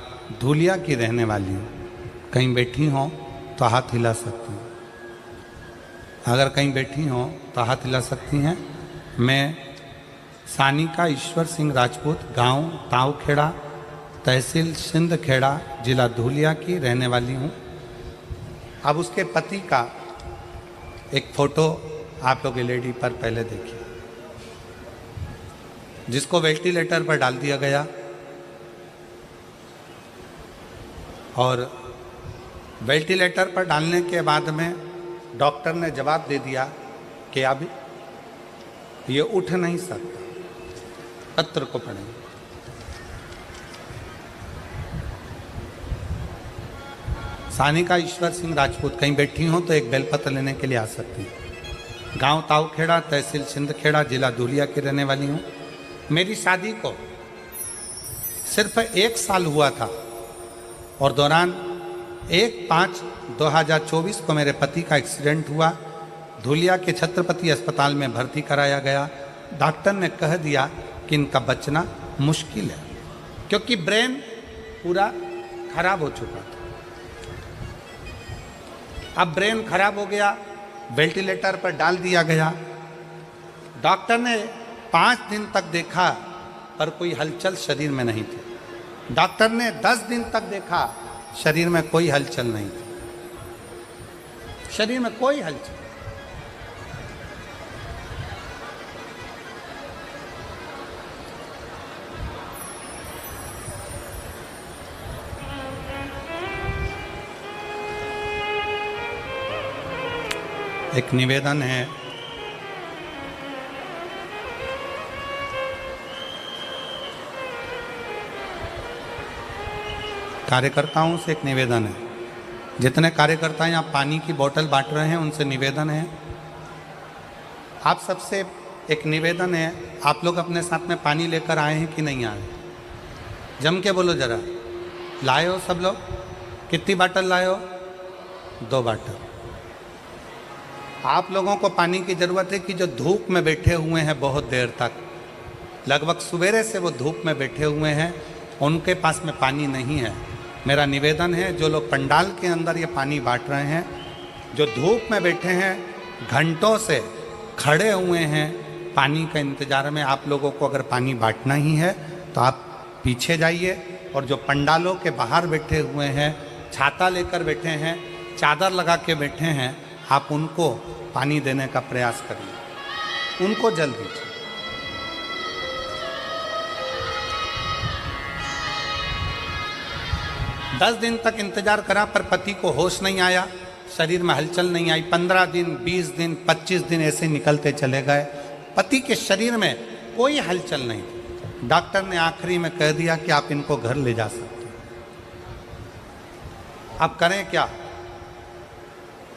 धुलिया की रहने वाली हूँ। कहीं बैठी हो तो हाथ हिला सकती हूँ, अगर कहीं बैठी हो तो हाथ हिला सकती हैं। मैं सानिका ईश्वर सिंह राजपूत, गांव ताऊखेड़ा, तहसील सिंध खेड़ा, जिला धुलिया की रहने वाली हूँ। अब उसके पति का एक फोटो आप लोग एलईडी पर पहले देखिए, जिसको वेंटिलेटर पर डाल दिया गया और वेंटिलेटर पर डालने के बाद में डॉक्टर ने जवाब दे दिया कि अब ये उठ नहीं सकता। पत्र को पढ़ेंगे। सानिका ईश्वर सिंह राजपूत, कहीं बैठी हो तो एक बेलपत्र लेने के लिए आ सकती हैं। गांव ताऊखेड़ा, तहसील सिंधखेड़ा, जिला धुलिया की रहने वाली हूँ। मेरी शादी को सिर्फ 1 साल हुआ था और दौरान 1/5/2024 को मेरे पति का एक्सीडेंट हुआ। धुलिया के छत्रपति अस्पताल में भर्ती कराया गया। डॉक्टर ने कह दिया कि इनका बचना मुश्किल है, क्योंकि ब्रेन पूरा खराब हो चुका था। अब ब्रेन खराब हो गया, वेंटिलेटर पर डाल दिया गया। डॉक्टर ने 5 दिन तक देखा पर कोई हलचल शरीर में नहीं थी। डॉक्टर ने 10 दिन तक देखा, शरीर में कोई हलचल नहीं थी, शरीर में कोई हलचल। एक निवेदन है, कार्यकर्ताओं से एक निवेदन है। जितने कार्यकर्ता यहाँ पानी की बोतल बांट रहे हैं उनसे निवेदन है, आप सबसे एक निवेदन है, आप लोग अपने साथ में पानी लेकर आए हैं कि नहीं आए? जम के बोलो जरा। लाए हो सब लोग? कितनी बाटल लाए हो? 2 बाटल। आप लोगों को पानी की ज़रूरत है कि जो धूप में बैठे हुए हैं बहुत देर तक, लगभग सवेरे से वो धूप में बैठे हुए हैं, उनके पास में पानी नहीं है। मेरा निवेदन है, जो लोग पंडाल के अंदर ये पानी बांट रहे हैं, जो धूप में बैठे हैं, घंटों से खड़े हुए हैं पानी का इंतज़ार में, आप लोगों को अगर पानी बांटना ही है तो आप पीछे जाइए। और जो पंडालों के बाहर बैठे हुए हैं, छाता लेकर बैठे हैं, चादर लगा के बैठे हैं, आप उनको पानी देने का प्रयास करिए, उनको जल दीजिए। दस दिन तक इंतजार करा पर पति को होश नहीं आया, शरीर में हलचल नहीं आई। 15 दिन, 20 दिन, 25 दिन ऐसे निकलते चले गए, पति के शरीर में कोई हलचल नहीं थी। डॉक्टर ने आखिरी में कह दिया कि आप इनको घर ले जा सकते हैं। अब करें क्या?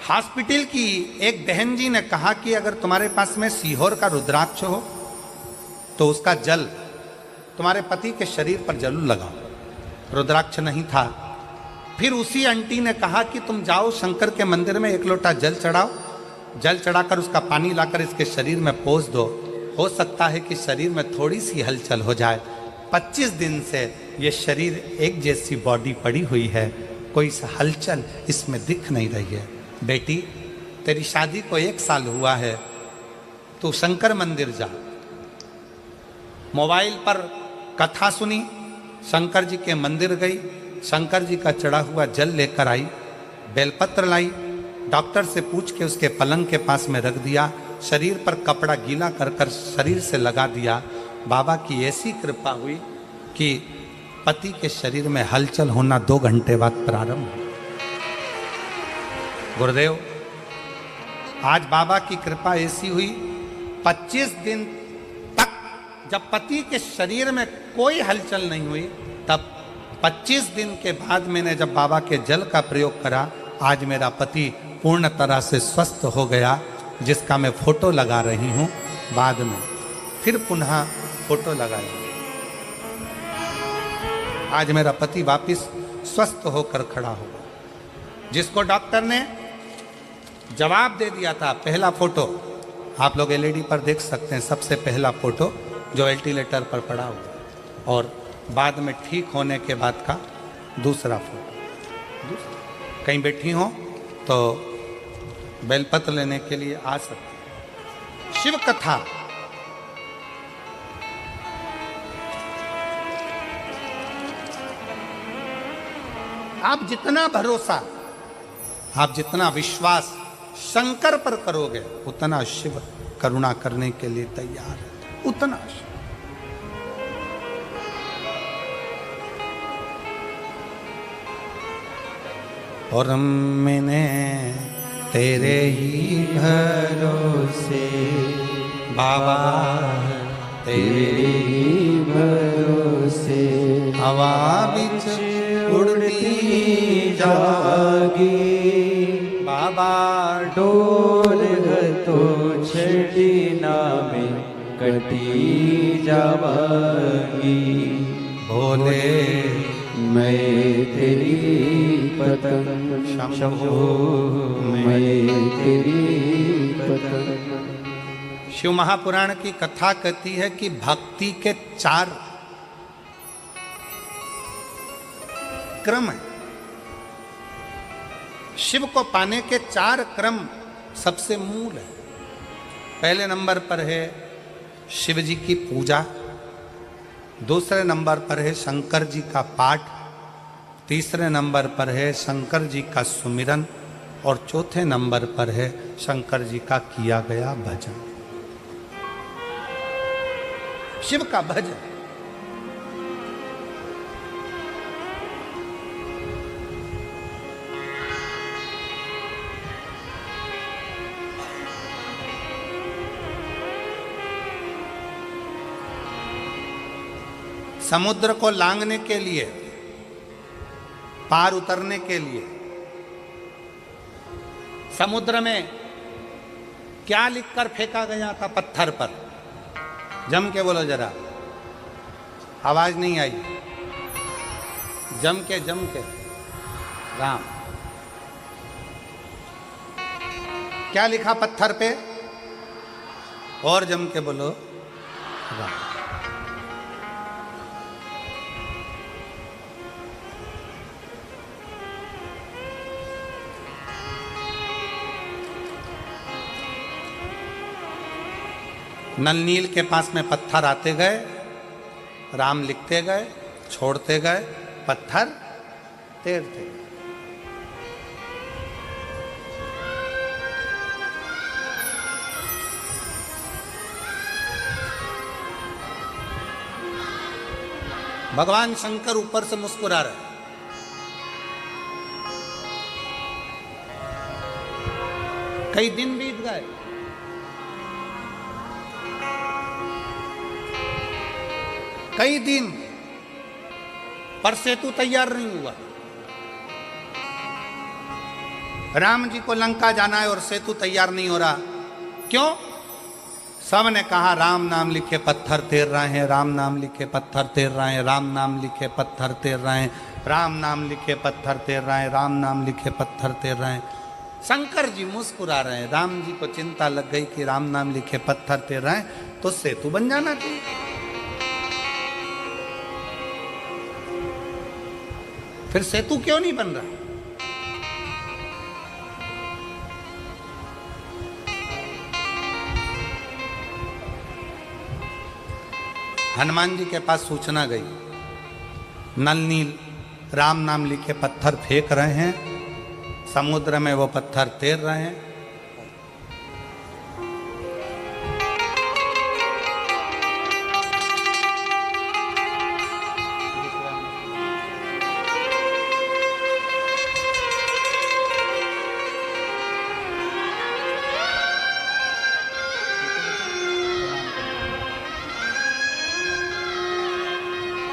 हॉस्पिटल की एक बहन जी ने कहा कि अगर तुम्हारे पास में सीहोर का रुद्राक्ष हो तो उसका जल तुम्हारे पति के शरीर पर जरूर लगाओ। रुद्राक्ष नहीं था। फिर उसी आंटी ने कहा कि तुम जाओ शंकर के मंदिर में 1 लोटा जल चढ़ाओ, जल चढ़ाकर उसका पानी लाकर इसके शरीर में पोंछ दो, हो सकता है कि शरीर में थोड़ी सी हलचल हो जाए। 25 दिन से ये शरीर एक जैसी बॉडी पड़ी हुई है, कोई हलचल इसमें दिख नहीं रही है। बेटी, तेरी शादी को 1 साल हुआ है, तू शंकर मंदिर जा, मोबाइल पर कथा सुनी, शंकर जी के मंदिर गई, शंकर जी का चढ़ा हुआ जल लेकर आई, बेलपत्र लाई, डॉक्टर से पूछ के उसके पलंग के पास में रख दिया, शरीर पर कपड़ा गीला कर कर शरीर से लगा दिया। बाबा की ऐसी कृपा हुई कि पति के शरीर में हलचल होना 2 घंटे बाद प्रारंभ हुआ। गुरुदेव, आज बाबा की कृपा ऐसी हुई, 25 दिन तक जब पति के शरीर में कोई हलचल नहीं हुई, तब 25 दिन के बाद मैंने जब बाबा के जल का प्रयोग करा, आज मेरा पति पूर्ण तरह से स्वस्थ हो गया, जिसका मैं फोटो लगा रही हूँ। बाद में फिर पुनः फोटो लगाई। आज मेरा पति वापिस स्वस्थ होकर खड़ा होगा। जिसको डॉक्टर ने जवाब दे दिया था, पहला फोटो आप लोग एलईडी पर देख सकते हैं, सबसे पहला फोटो जो वेंटिलेटर पर पड़ा हुआ, और बाद में ठीक होने के बाद का दूसरा फोटो। कहीं बैठी हो तो बेलपत्र लेने के लिए आ सकते। शिव कथा, आप जितना भरोसा, आप जितना विश्वास शंकर पर करोगे, उतना शिव करुणा करने के लिए तैयार है, उतना शिव। और मैंने तेरे ही भरोसे बाबा, तेरे ही भरोसे हवा बिच उड़ती जागी बाबा, डोल तो छड़ी नामे कटी जावागी। भोले मैं तेरी पतंग शंभो, मैं तेरी पतंग। शिव महापुराण की कथा कहती है कि भक्ति के 4 क्रम है। शिव को पाने के 4 क्रम सबसे मूल है। पहले नंबर पर है शिव जी की पूजा, दूसरे नंबर पर है शंकर जी का पाठ, तीसरे नंबर पर है शंकर जी का सुमिरन, और चौथे नंबर पर है शंकर जी का किया गया भजन। शिव का भजन, समुद्र को लांघने के लिए, पार उतरने के लिए, समुद्र में क्या लिखकर फेंका गया था पत्थर पर? जम के बोलो जरा, आवाज नहीं आई। जम के राम। क्या लिखा पत्थर पे? और जम के बोलो राम। नल नील के पास में पत्थर आते गए, राम लिखते गए, छोड़ते गए, पत्थर तैरते गए। भगवान शंकर ऊपर से मुस्कुरा रहे। कई दिन बीत गए, कई दिन, पर सेतु तैयार नहीं हुआ। राम जी को लंका जाना है और सेतु तैयार नहीं हो रहा। क्यों? सब ने कहा राम नाम लिखे पत्थर तैर रहे हैं, राम नाम लिखे पत्थर तैर रहे हैं, राम नाम लिखे पत्थर तैर रहे हैं, राम नाम लिखे पत्थर तैर रहे हैं, राम नाम लिखे पत्थर तैर रहे हैं। शंकर जी मुस्कुरा रहे हैं। राम जी को चिंता लग गई कि राम नाम लिखे पत्थर तैर रहे हैं तो सेतु बन जाना चाहिए। फिर सेतु क्यों नहीं बन रहा? हनुमान जी के पास सूचना गई, नल नील राम नाम लिखे पत्थर फेंक रहे हैं, समुद्र में वो पत्थर तैर रहे हैं।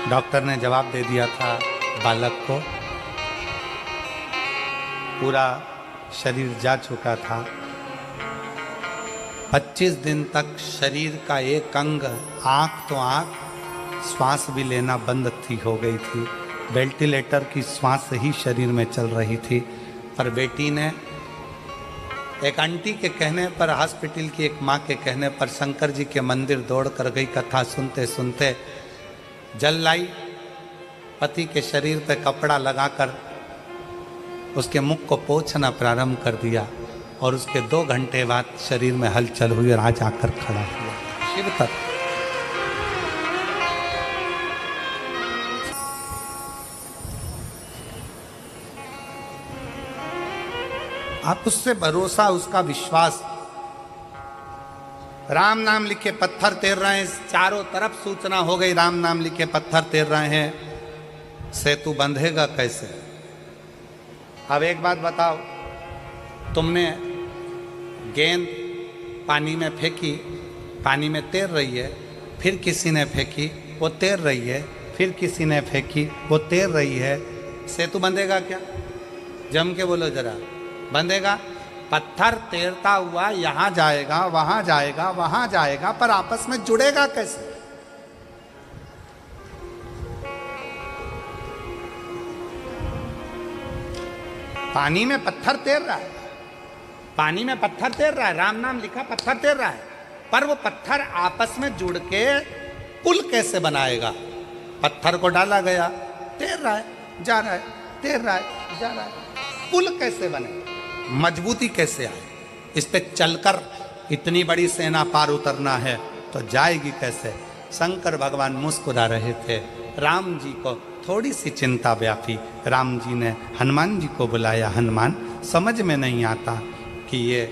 डॉक्टर ने जवाब दे दिया था बालक को, पूरा शरीर जा चुका था। 25 दिन तक शरीर का एक अंग, आँख तो आँख, श्वास भी लेना बंद थी हो गई थी। वेंटिलेटर की श्वास ही शरीर में चल रही थी। पर बेटी ने एक आंटी के कहने पर, हॉस्पिटल की एक माँ के कहने पर शंकर जी के मंदिर दौड़ कर गई। कथा सुनते सुनते जल लाई, पति के शरीर पे कपड़ा लगाकर उसके मुख को पोंछना प्रारंभ कर दिया और उसके 2 घंटे बाद शरीर में हलचल हुई और आज आकर खड़ा हुआ शिव तक। आप उससे भरोसा, उसका विश्वास। राम नाम लिखे पत्थर तैर रहे हैं, चारों तरफ सूचना हो गई राम नाम लिखे पत्थर तैर रहे हैं। सेतु बंधेगा कैसे? अब एक बात बताओ, तुमने गेंद पानी में फेंकी, पानी में तैर रही है, फिर किसी ने फेंकी, वो तैर रही है, फिर किसी ने फेंकी, वो तैर रही है। सेतु बंधेगा क्या? जम के बोलो जरा, बंधेगा? पत्थर तैरता हुआ यहां जाएगा, वहां जाएगा, वहां जाएगा, पर आपस में जुड़ेगा कैसे? पानी में पत्थर तैर रहा है, पानी में पत्थर तैर रहा है, राम नाम लिखा पत्थर तैर रहा है, पर वो पत्थर आपस में जुड़ के पुल कैसे बनाएगा? पत्थर को डाला गया, तैर रहा है, जा रहा है, तैर रहा है, जा रहा है, पुल कैसे बने? मजबूती कैसे आए? इस पे चलकर इतनी बड़ी सेना पार उतरना है तो जाएगी कैसे? शंकर भगवान मुस्कुरा रहे थे। राम जी को थोड़ी सी चिंता व्यापी। राम जी ने हनुमान जी को बुलाया। हनुमान, समझ में नहीं आता कि ये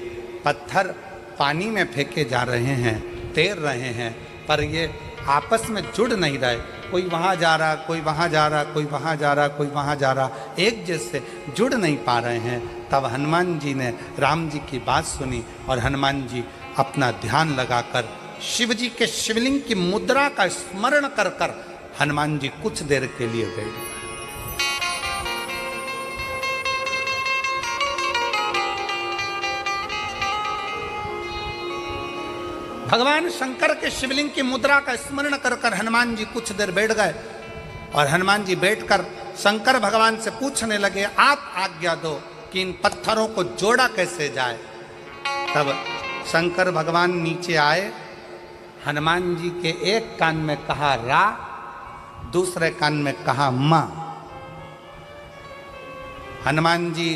पत्थर पानी में फेंके जा रहे हैं, तैर रहे हैं, पर ये आपस में जुड़ नहीं रहे। कोई वहाँ जा रहा, कोई वहाँ जा रहा, कोई वहाँ जा रहा, कोई वहाँ जा रहा, एक जैसे जुड़ नहीं पा रहे हैं। तब हनुमान जी ने राम जी की बात सुनी और हनुमान जी अपना ध्यान लगाकर शिव जी के शिवलिंग की मुद्रा का स्मरण कर कर हनुमान जी कुछ देर के लिए बैठ गए। भगवान शंकर के शिवलिंग की मुद्रा का स्मरण कर कर हनुमान जी कुछ देर बैठ गए और हनुमान जी बैठकर शंकर भगवान से पूछने लगे, आप आज्ञा दो कि इन पत्थरों को जोड़ा कैसे जाए। तब शंकर भगवान नीचे आए, हनुमान जी के एक कान में कहा रा, दूसरे कान में कहा मां। हनुमान जी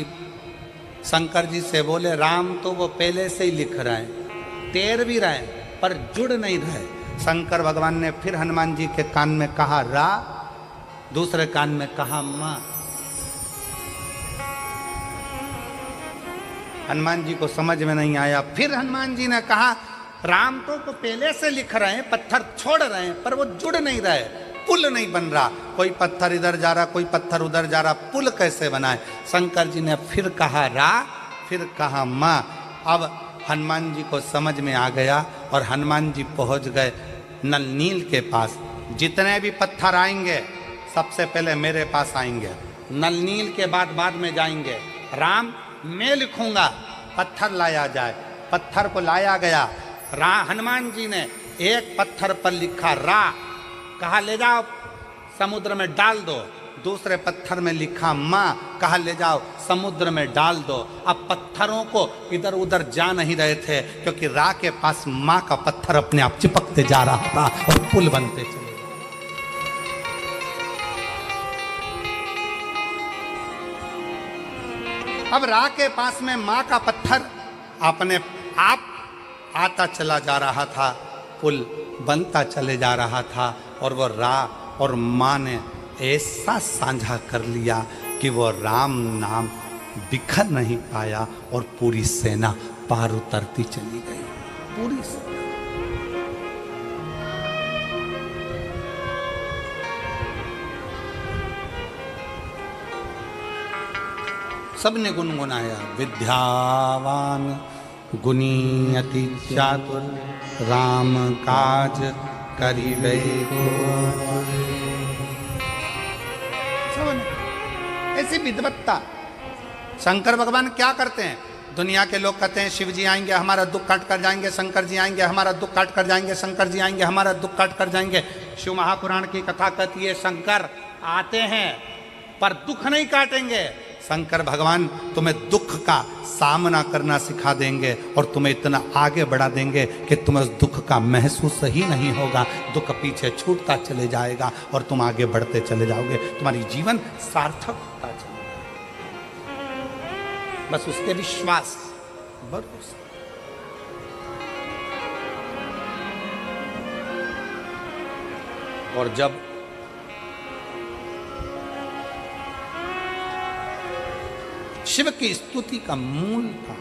शंकर जी से बोले, राम तो वो पहले से ही लिख रहे हैं, तैर भी रहे हैं, पर जुड़ नहीं रहे। शंकर भगवान ने फिर हनुमान जी के कान में कहा रा, दूसरे कान में कहा मां। हनुमान जी को समझ में नहीं आया। फिर हनुमान जी ने कहा, राम तो पहले से लिख रहे हैं, पत्थर छोड़ रहे हैं, पर वो जुड़ नहीं रहे, पुल नहीं बन रहा। कोई पत्थर इधर जा रहा, कोई पत्थर उधर जा रहा, पुल कैसे बनाए? शंकर जी ने फिर कहा रा, फिर कहा मां। अब हनुमान जी को समझ में आ गया और हनुमान जी पहुंच गए नल नील के पास। जितने भी पत्थर आएंगे सबसे पहले मेरे पास आएंगे, नल नील के बाद में जाएंगे। राम मैं लिखूंगा, पत्थर लाया जाए। पत्थर को लाया गया। हनुमान जी ने एक पत्थर पर लिखा रा, कहा ले जाओ समुद्र में डाल दो। दूसरे पत्थर में लिखा मां, कहा ले जाओ समुद्र में डाल दो। अब पत्थरों को इधर उधर जा नहीं रहे थे, क्योंकि रा के पास मां का पत्थर अपने आप चिपकते जा रहा था और पुल बनते चले। अब रा के पास में मां का पत्थर अपने आप आता चला जा रहा था, पुल बनता चले जा रहा था। और वो रा और माँ ने ऐसा साझा कर लिया कि वो राम नाम बिखर नहीं पाया और पूरी सेना पार उतरती चली गई, पूरी सेना। सबने गुनगुनाया, विद्यावान गुणी अति चातुर, राम काज करिबे को। ऐसी विद्वत्ता। शंकर भगवान क्या करते हैं? दुनिया के लोग कहते हैं शिव जी आएंगे हमारा दुख काट कर जाएंगे, शंकर जी आएंगे हमारा दुख काट कर जाएंगे, शंकर जी आएंगे हमारा दुख काट कर जाएंगे। शिव महापुराण की कथा कहती है शंकर आते हैं पर दुख नहीं काटेंगे। शंकर भगवान तुम्हें दुख का सामना करना सिखा देंगे और तुम्हें इतना आगे बढ़ा देंगे कि तुम्हें उस दुख का महसूस ही नहीं होगा। दुख पीछे छूटता चले जाएगा और तुम आगे बढ़ते चले जाओगे, तुम्हारी जीवन सार्थक होता चलेगा। बस उसके विश्वास, भरोसा। और जब शिव की स्तुति का मूल था,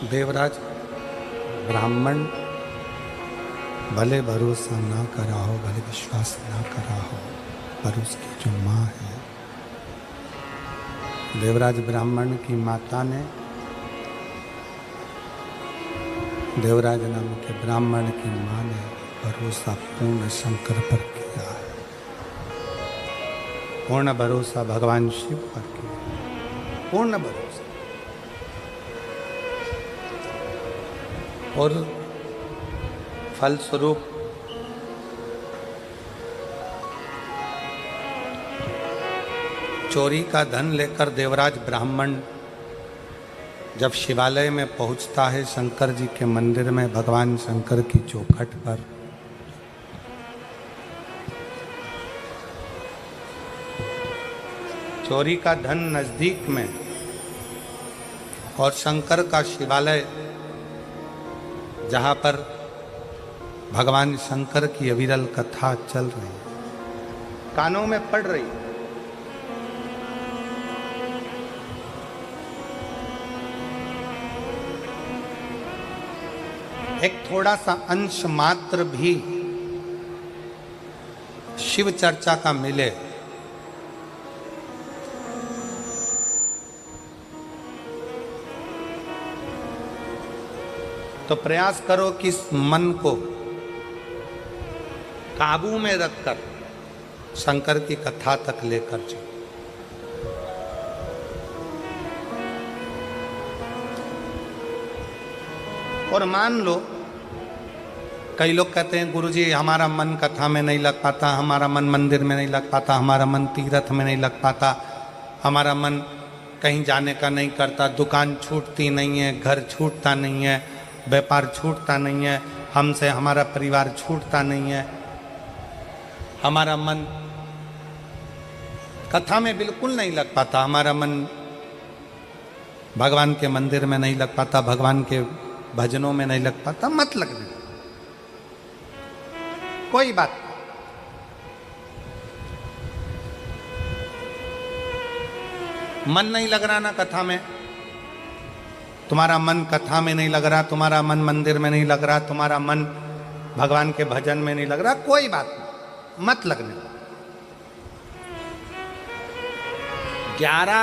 देवराज ब्राह्मण भले भरोसा ना करा हो, भले विश्वास ना करा हो, पर उसकी जो माँ है, देवराज ब्राह्मण की माता ने देवराज नाम के ब्राह्मण की माँ ने भरोसा पूर्ण शंकर पर किया है, पूर्ण भरोसा भगवान शिव पर किया, पूर्ण भरोसा। और फलस्वरूप चोरी का धन लेकर देवराज ब्राह्मण जब शिवालय में पहुंचता है, शंकर जी के मंदिर में, भगवान शंकर की चौखट पर, चोरी का धन नजदीक में और शंकर का शिवालय जहां पर भगवान शंकर की अविरल कथा चल रही है, कानों में पड़ रही है। एक थोड़ा सा अंश मात्र भी शिव चर्चा का मिले तो प्रयास करो कि इस मन को काबू में रखकर शंकर की कथा तक लेकर चलो। और मान लो, कई लोग कहते हैं गुरुजी हमारा मन कथा में नहीं लग पाता, हमारा मन मंदिर में नहीं लग पाता, हमारा मन तीर्थ में नहीं लग पाता, हमारा मन कहीं जाने का नहीं करता, दुकान छूटती नहीं है, घर छूटता नहीं है, व्यापार छूटता नहीं है, हमसे हमारा परिवार छूटता नहीं है, हमारा मन कथा में बिल्कुल नहीं लग पाता, हमारा मन भगवान के मंदिर में नहीं लग पाता, भगवान के भजनों में नहीं लग पाता। मत लगने, कोई बात नहीं। मन नहीं लग रहा ना कथा में, तुम्हारा मन कथा में नहीं लग रहा, तुम्हारा मन मंदिर में नहीं लग रहा, तुम्हारा मन भगवान के भजन में नहीं लग रहा, कोई बात नहीं, मत लगने। 11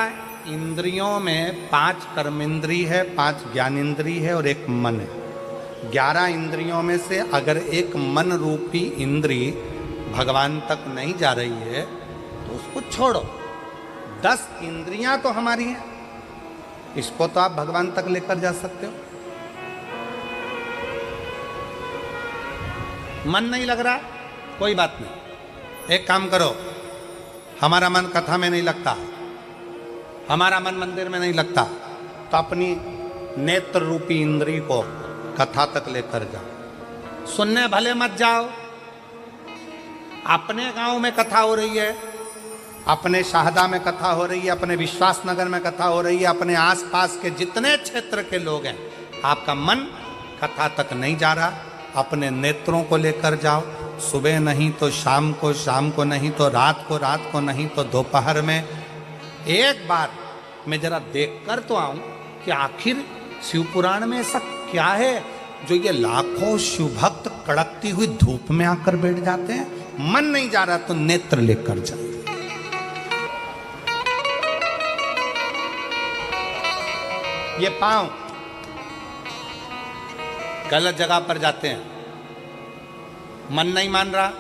इंद्रियों में 5 कर्मेंद्री है, 5 ज्ञानेंद्री है और 1 मन है। 11 इंद्रियों में से अगर एक मन रूपी इंद्री भगवान तक नहीं जा रही है तो उसको छोड़ो। 10 इंद्रियां तो हमारी हैं, इसको तो आप भगवान तक लेकर जा सकते हो। मन नहीं लग रहा, कोई बात नहीं, एक काम करो, हमारा मन कथा में नहीं लगता, हमारा मन मंदिर में नहीं लगता, तो अपनी नेत्र रूपी इंद्री को कथा तक लेकर जाओ। सुनने भले मत जाओ, अपने गांव में कथा हो रही है, अपने शाहदा में कथा हो रही है, अपने विश्वास नगर में कथा हो रही है, अपने आसपास के जितने क्षेत्र के लोग हैं, आपका मन कथा तक नहीं जा रहा, अपने नेत्रों को लेकर जाओ, सुबह नहीं तो शाम को नहीं तो रात को नहीं तो दोपहर में। एक बार मैं जरा देखकर तो आऊं कि आखिर शिव पुराण में ऐसा क्या है जो ये लाखों शिव भक्त कड़कती हुई धूप में आकर बैठ जाते हैं। मन नहीं जा रहा तो नेत्र लेकर जाओ। ये पांव गलत जगह पर जाते हैं, मन नहीं मान रहा,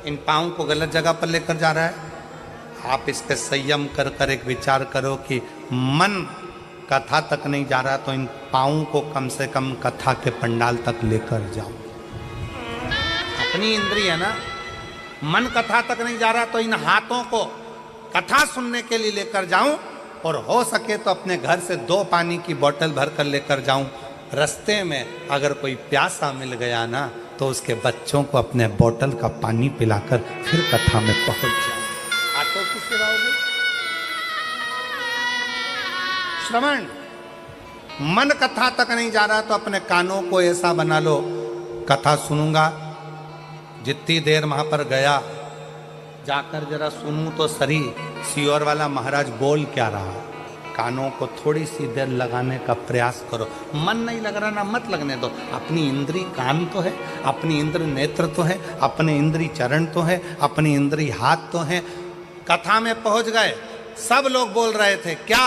इन पांव को गलत जगह पर लेकर जा रहा है। आप इस पे संयम कर कर एक विचार करो कि मन कथा तक नहीं जा रहा तो इन पांवों को कम से कम कथा के पंडाल तक लेकर जाओ। अपनी इंद्रिय है ना, मन कथा तक नहीं जा रहा तो इन हाथों को कथा सुनने के लिए लेकर जाऊं, और हो सके तो अपने घर से 2 पानी की बोतल भर कर लेकर जाऊं। रास्ते में अगर कोई प्यासा मिल गया ना तो उसके बच्चों को अपने बोतल का पानी पिलाकर फिर कथा में पहुंच जाऊं। आटो की सेवा होगी। श्रवण, मन कथा तक नहीं जा रहा तो अपने कानों को ऐसा बना लो, कथा सुनूंगा, जितनी देर वहां पर गया जाकर जरा सुनूं तो सही सियोर वाला महाराज बोल क्या रहा। कानों को थोड़ी सी देर लगाने का प्रयास करो। मन नहीं लग रहा ना, मत लगने दो। अपनी इंद्री कान तो है, अपनी इंद्री नेत्र तो है, अपने इंद्री चरण तो है, अपनी इंद्री हाथ तो है। कथा में पहुंच गए, सब लोग बोल रहे थे क्या?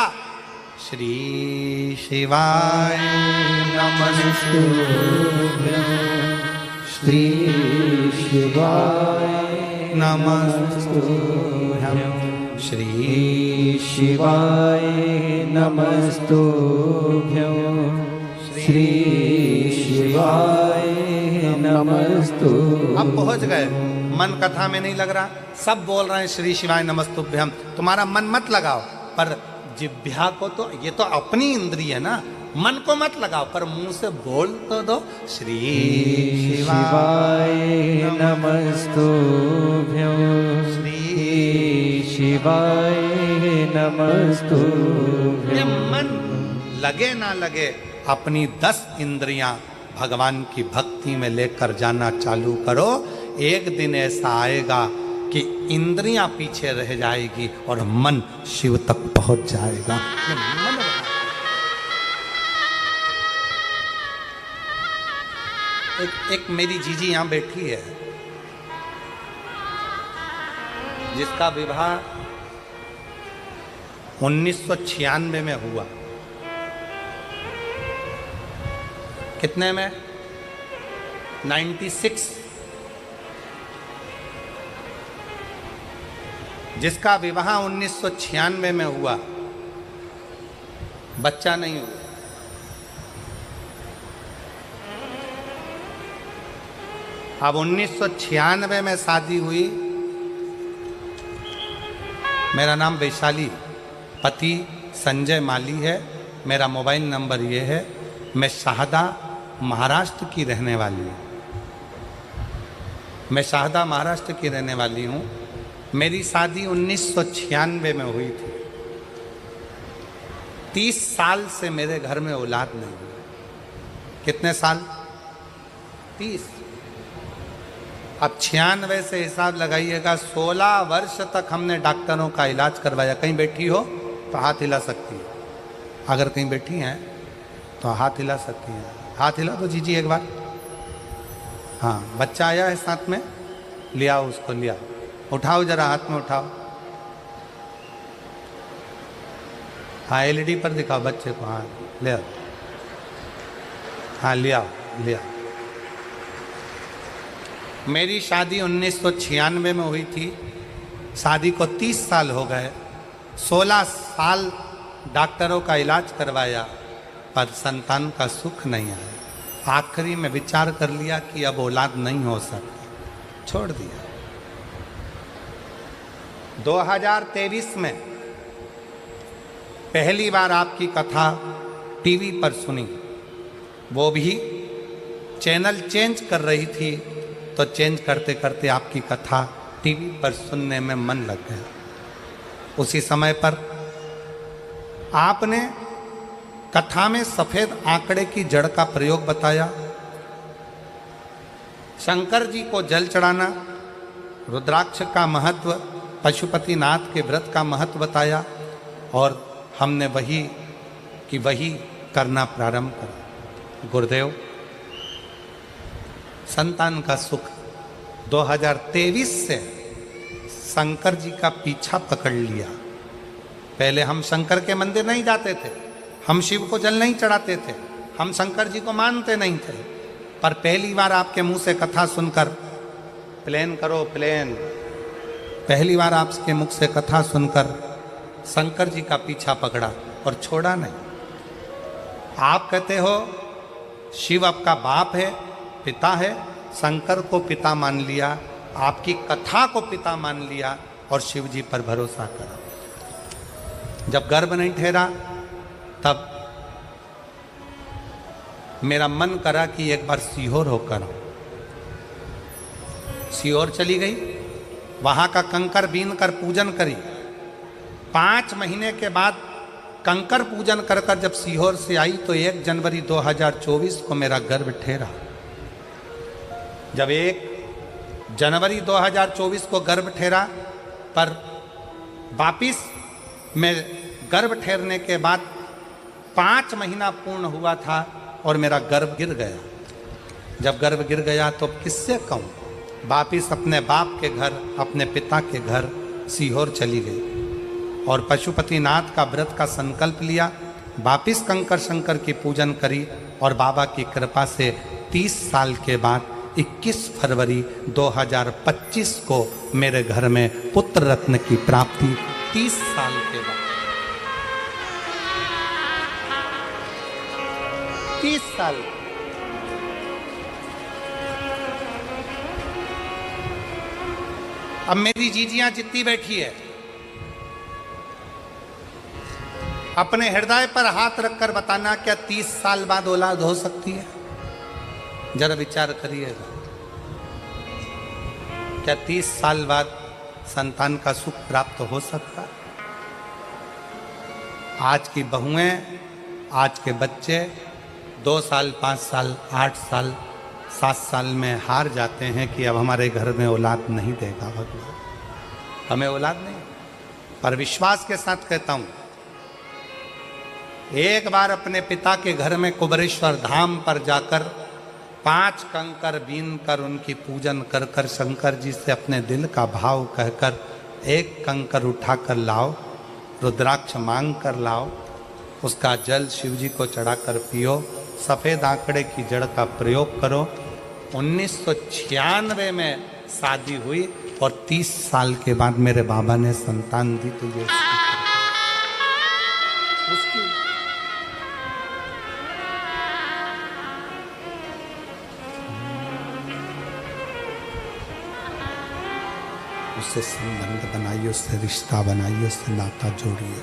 श्री शिवाय नमस्तुभ्यं, श्री शिवाय नमस्तुभ्यं, श्री शिवाय नमस्तुभ्यं, श्री शिवाय नमस्तुभ्यं। अब पहुंच गए, मन कथा में नहीं लग रहा, सब बोल रहे हैं श्री शिवाय नमस्तुभ्यं। तुम्हारा मन मत लगाओ, पर जिह्वा को तो, ये तो अपनी इंद्रिय है ना, मन को मत लगाओ, पर मुंह से बोल तो दो श्री शिवाय नमस्तुभ्यं, श्री शिवाय नमस्तुभ्यं। ये मन लगे ना लगे, अपनी 10 इंद्रियां भगवान की भक्ति में लेकर जाना चालू करो। एक दिन ऐसा आएगा कि इंद्रियां पीछे रह जाएगी और मन शिव तक पहुंच जाएगा। एक मेरी जीजी यहां बैठी है, जिसका विवाह 1996 में हुआ। कितने में? 96। जिसका विवाह 1996 में हुआ, बच्चा नहीं हुआ। अब 1996 में शादी हुई। मेरा नाम वैशाली, पति संजय माली है, मेरा मोबाइल नंबर ये है। मैं शाहदा महाराष्ट्र की रहने वाली हूँ। मैं शाहदा महाराष्ट्र की रहने वाली हूँ। मेरी शादी 1996 में हुई थी। 30 साल से मेरे घर में औलाद नहीं हुई। कितने साल? 30। अब 96 से हिसाब लगाइएगा, 16 वर्ष तक हमने डॉक्टरों का इलाज करवाया। कहीं बैठी हो तो हाथ हिला सकती है, अगर कहीं बैठी हैं तो हाथ हिला सकती हैं। हाथ हिला दो जीजी एक बार। हाँ, बच्चा आया है साथ में, ले आओ उसको, ले आओ, उठाओ जरा, हाथ में उठाओ। हाँ, एलईडी पर दिखाओ बच्चे को। हाँ, ले आओ। हाँ, ले आओ, ले आओ। मेरी शादी 1996 में हुई थी। शादी को 30 साल हो गए। 16 साल डॉक्टरों का इलाज करवाया, पर संतान का सुख नहीं आया। आखिरी में विचार कर लिया कि अब औलाद नहीं हो सकती, छोड़ दिया। 2023 में पहली बार आपकी कथा टीवी पर सुनी, वो भी चैनल चेंज कर रही थी, तो चेंज करते करते आपकी कथा टीवी पर सुनने में मन लग गया। उसी समय पर आपने कथा में सफेद आंकड़े की जड़ का प्रयोग बताया। शंकर जी को जल चढ़ाना, रुद्राक्ष का महत्व, पशुपतिनाथ के व्रत का महत्व बताया और हमने वही करना प्रारंभ करा। गुरुदेव, संतान का सुख 2023 से शंकर जी का पीछा पकड़ लिया। पहले हम शंकर के मंदिर नहीं जाते थे, हम शिव को जल नहीं चढ़ाते थे, हम शंकर जी को मानते नहीं थे, पर पहली बार आपके मुंह से कथा सुनकर, प्लेन करो प्लेन, पहली बार आपके मुख से कथा सुनकर शंकर जी का पीछा पकड़ा और छोड़ा नहीं। आप कहते हो शिव आपका बाप है, पिता है, शंकर को पिता मान लिया, आपकी कथा को पिता मान लिया और शिव जी पर भरोसा करा। जब गर्भ नहीं ठहरा तब मेरा मन करा कि एक बार सीहोर होकर आऊं। सीहोर चली गई, वहां का कंकर बीन कर पूजन करी। 5 महीने के बाद कंकर पूजन कर कर जब सीहोर से आई तो 1 जनवरी 2024 को मेरा गर्भ ठहरा। जब 1 जनवरी 2024 को गर्भ ठहरा, पर वापिस में गर्भ ठहरने के बाद 5 महीना पूर्ण हुआ था और मेरा गर्भ गिर गया। जब गर्भ गिर गया तो किससे कहूँ, वापिस अपने बाप के घर, अपने पिता के घर सीहोर चली गई और पशुपतिनाथ का व्रत का संकल्प लिया। वापिस कंकर शंकर की पूजन करी और बाबा की कृपा से 30 साल के बाद 21 फरवरी 2025 को मेरे घर में पुत्र रत्न की प्राप्ति। 30 साल के बाद, 30 साल। अब मेरी जीजियां जितनी बैठी है, अपने हृदय पर हाथ रखकर बताना, क्या 30 साल बाद औलाद हो सकती है? जरा विचार करिएगा। क्या 30 साल बाद संतान का सुख प्राप्त हो सकता है? आज की बहुएं, आज के बच्चे 2 साल, 5 साल, 8 साल, 7 साल में हार जाते हैं कि अब हमारे घर में औलाद नहीं देगा भगवान, हमें औलाद नहीं। पर विश्वास के साथ कहता हूं, एक बार अपने पिता के घर में कुबरेश्वर धाम पर जाकर 5 कंकर बीन कर उनकी पूजन कर कर शंकर जी से अपने दिल का भाव कहकर 1 कंकर उठाकर लाओ, रुद्राक्ष मांग कर लाओ, उसका जल शिव जी को चढ़ाकर पियो, सफ़ेद आंकड़े की जड़ का प्रयोग करो। 1996 में शादी हुई और 30 साल के बाद मेरे बाबा ने संतान दी। तो ये उसकी उससे संबंध बनाइए, उससे रिश्ता बनाइए, उससे नाता जोड़िए।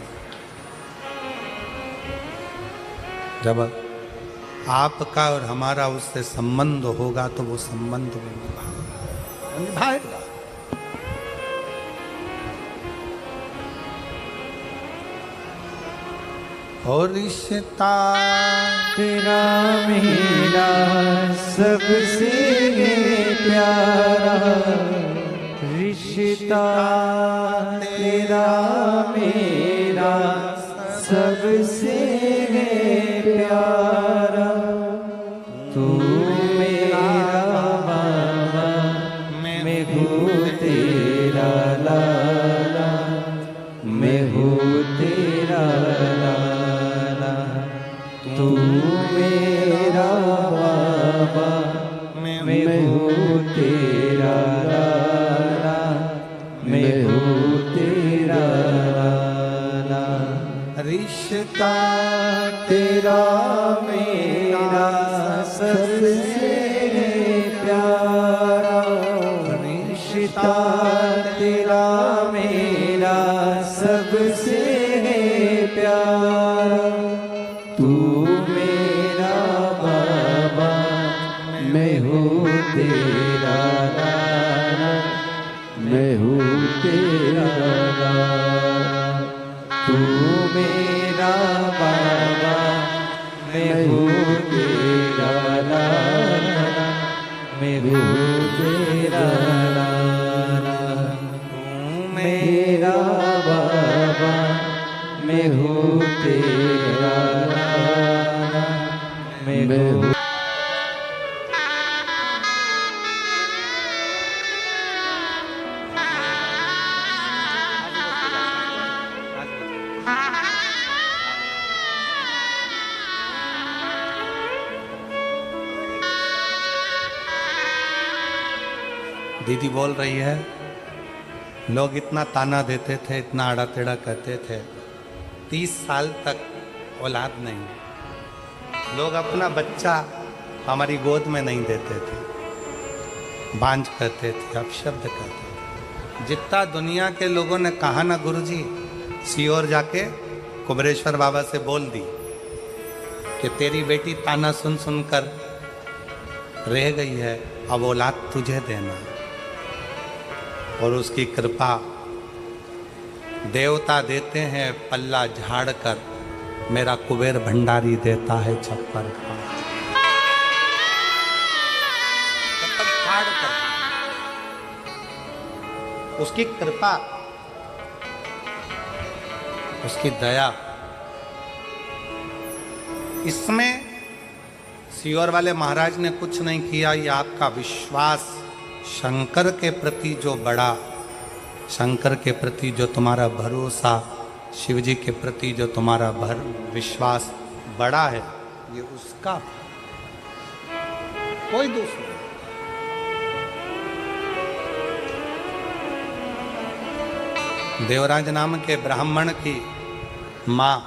जब आपका और हमारा उससे संबंध होगा तो वो संबंध निभाएगा। और रिश्ता तेरा मेरा सबसे प्यारा, रिश्ता तेरा मेरा सबसे प्यारा, तू मेरा बाबा, मैं हूँ तेरा लाला, मैं हूँ तेरा लाला, तू मेरा बाबा, मैं हूँ तेरा लाला, मैं हूँ तेरा लाला। रिश्ता तेरा मेरा सबसे प्यारा, रिश्ता तेरा मेरा सबसे प्यारा, तू मेरा बाबा, मैं हूँ तेरा लाला, मैं हूँ तेरा लाला, तू मेरा बाबा, मैं हूँ तेरा लाला, मैं मैं हूँ तेरा लाला, तू मेरा बाबा, मैं हूँ तेरा लाला, मैं हूँ। दीदी बोल रही है, लोग इतना ताना देते थे, इतना आड़ा टेढ़ा कहते थे, 30 साल तक औलाद नहीं, लोग अपना बच्चा हमारी गोद में नहीं देते थे, बांझ कहते थे, अपशब्द कहते थे। जितना दुनिया के लोगों ने कहा ना गुरुजी, सीओर जाके कुबरेश्वर बाबा से बोल दी कि तेरी बेटी ताना सुन सुनकर रह गई है, अब औलाद तुझे देना। और उसकी कृपा देवता देते हैं पल्ला झाड़ कर, मेरा कुबेर भंडारी देता है छप्पर फाड़ कर। उसकी कृपा, उसकी दया, इसमें सीओर वाले महाराज ने कुछ नहीं किया। ये आपका विश्वास शंकर के प्रति जो बड़ा, शंकर के प्रति जो तुम्हारा भरोसा, शिव जी के प्रति जो तुम्हारा विश्वास बड़ा है, ये उसका, कोई दूसरा। देवराज नाम के ब्राह्मण की मां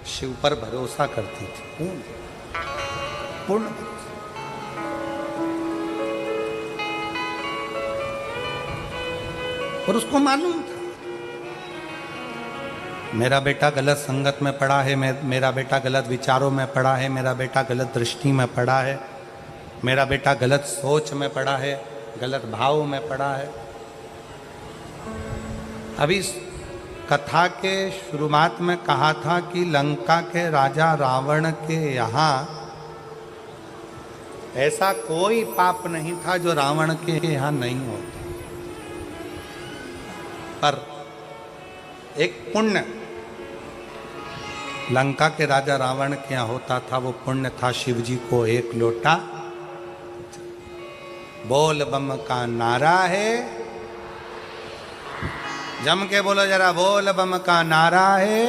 शिव पर भरोसा करती थी, पूर्ण। और उसको मालूम था मेरा बेटा गलत संगत में पड़ा है, मेरा बेटा गलत विचारों में पड़ा है, मेरा बेटा गलत दृष्टि में पड़ा है, मेरा बेटा गलत सोच में पड़ा है, गलत भाव में पड़ा है। अभी कथा के शुरुआत में कहा था कि लंका के राजा रावण के यहाँ ऐसा कोई पाप नहीं था जो रावण के यहाँ नहीं होता, पर एक पुण्य लंका के राजा रावण के यहाँ होता था। वो पुण्य था शिव जी को एक लोटा, बोल बम का नारा है, जम के बोलो जरा, बोल बम का नारा है,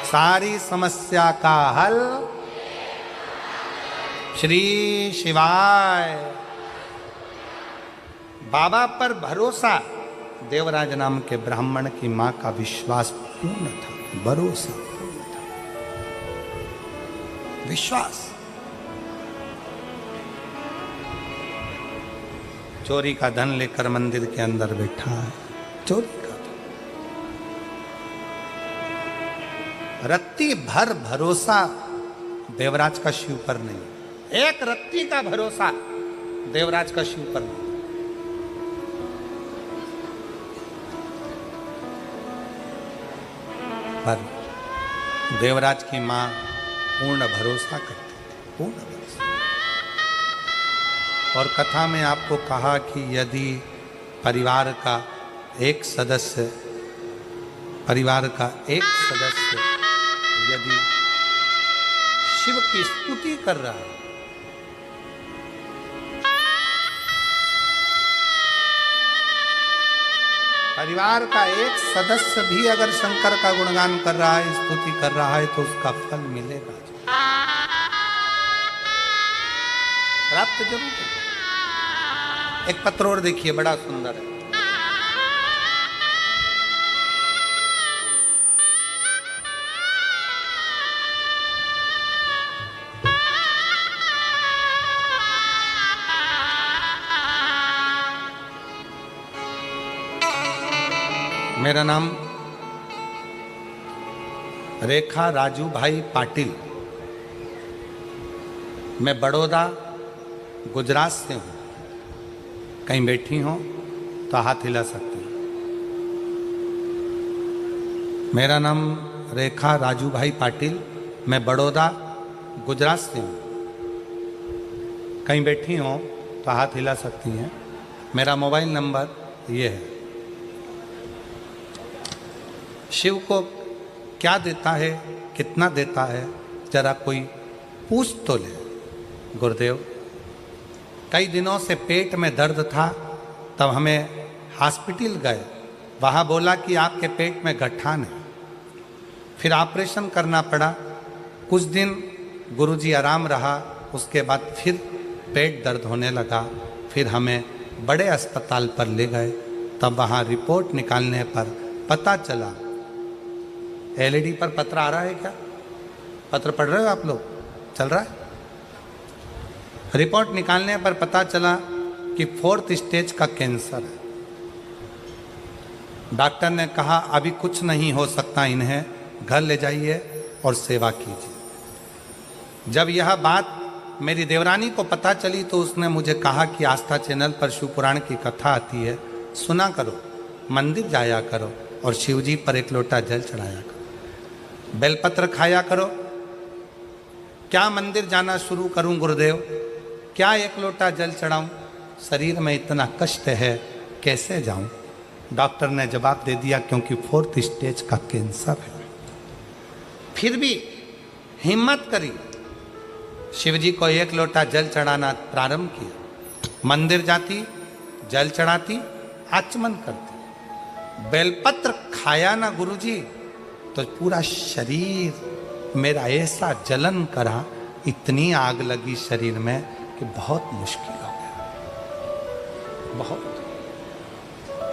सारी समस्या का हल श्री शिवाय। बाबा पर भरोसा, देवराज नाम के ब्राह्मण की मां का विश्वास पूर्ण था, भरोसा पूर्ण था, विश्वास। चोरी का धन लेकर मंदिर के अंदर बैठा है, चोरी का धन, रत्ती भर भरोसा देवराज का शिव पर नहीं, एक रत्ती का भरोसा देवराज का शिव पर नहीं। पर देवराज की मां पूर्ण भरोसा करती थी, पूर्ण भरोसा। और कथा में आपको कहा कि यदि परिवार का एक सदस्य यदि शिव की स्तुति कर रहा है, परिवार का एक सदस्य भी अगर शंकर का गुणगान कर रहा है, स्तुति कर रहा है, तो उसका फल मिलेगा, प्राप्त जरूर है। एक पत्र और देखिए, बड़ा सुंदर है। मेरा नाम रेखा राजू भाई पाटिल, मैं बड़ौदा गुजरात से हूँ। कहीं बैठी हो तो हाथ हिला सकती हूँ। मेरा नाम रेखा राजू भाई पाटिल, मैं बड़ौदा गुजरात से हूँ। कहीं बैठी हो तो हाथ हिला सकती हैं। मेरा मोबाइल नंबर ये है। शिव को क्या देता है, कितना देता है, जरा कोई पूछ तो ले। गुरुदेव, कई दिनों से पेट में दर्द था, तब हमें हॉस्पिटल गए, वहाँ बोला कि आपके पेट में गठान है, फिर ऑपरेशन करना पड़ा। कुछ दिन गुरुजी आराम रहा, उसके बाद फिर पेट दर्द होने लगा, फिर हमें बड़े अस्पताल पर ले गए। तब वहाँ रिपोर्ट निकालने पर पता चला, एलईडी पर पत्र आ रहा है क्या? पत्र पढ़ रहे हो आप लोग? चल रहा है? रिपोर्ट निकालने पर पता चला कि 4th स्टेज का कैंसर है। डॉक्टर ने कहा अभी कुछ नहीं हो सकता, इन्हें घर ले जाइए और सेवा कीजिए। जब यह बात मेरी देवरानी को पता चली तो उसने मुझे कहा कि आस्था चैनल पर शिव पुराण की कथा आती है, सुना करो, मंदिर जाया करो और शिवजी पर एक लोटा जल चढ़ाया करो, बेलपत्र खाया करो। क्या मंदिर जाना शुरू करूं गुरुदेव? क्या एक लोटा जल चढ़ाऊं? शरीर में इतना कष्ट है, कैसे जाऊं? डॉक्टर ने जवाब दे दिया क्योंकि 4th स्टेज का कैंसर है। फिर भी हिम्मत करी, शिवजी को एक लोटा जल चढ़ाना प्रारंभ किया। मंदिर जाती, जल चढ़ाती, आचमन करती। बेलपत्र खाया ना गुरुजी तो पूरा शरीर मेरा ऐसा जलन करा, इतनी आग लगी शरीर में कि बहुत मुश्किल हो गया। बहुत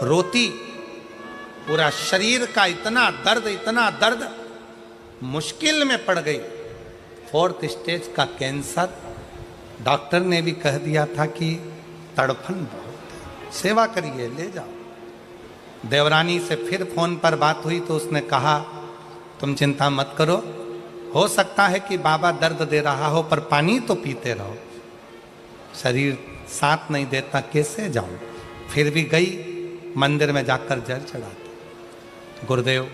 रोती, पूरा शरीर का इतना दर्द, मुश्किल में पड़ गई। 4th स्टेज का कैंसर, डॉक्टर ने भी कह दिया था कि तड़फन बहुत है, सेवा करिए, ले जाओ। देवरानी से फिर फोन पर बात हुई तो उसने कहा तुम चिंता मत करो, हो सकता है कि बाबा दर्द दे रहा हो पर पानी तो पीते रहो, शरीर साथ नहीं देता, कैसे जाऊं? फिर भी गई, मंदिर में जाकर जल चढ़ाती। गुरुदेव,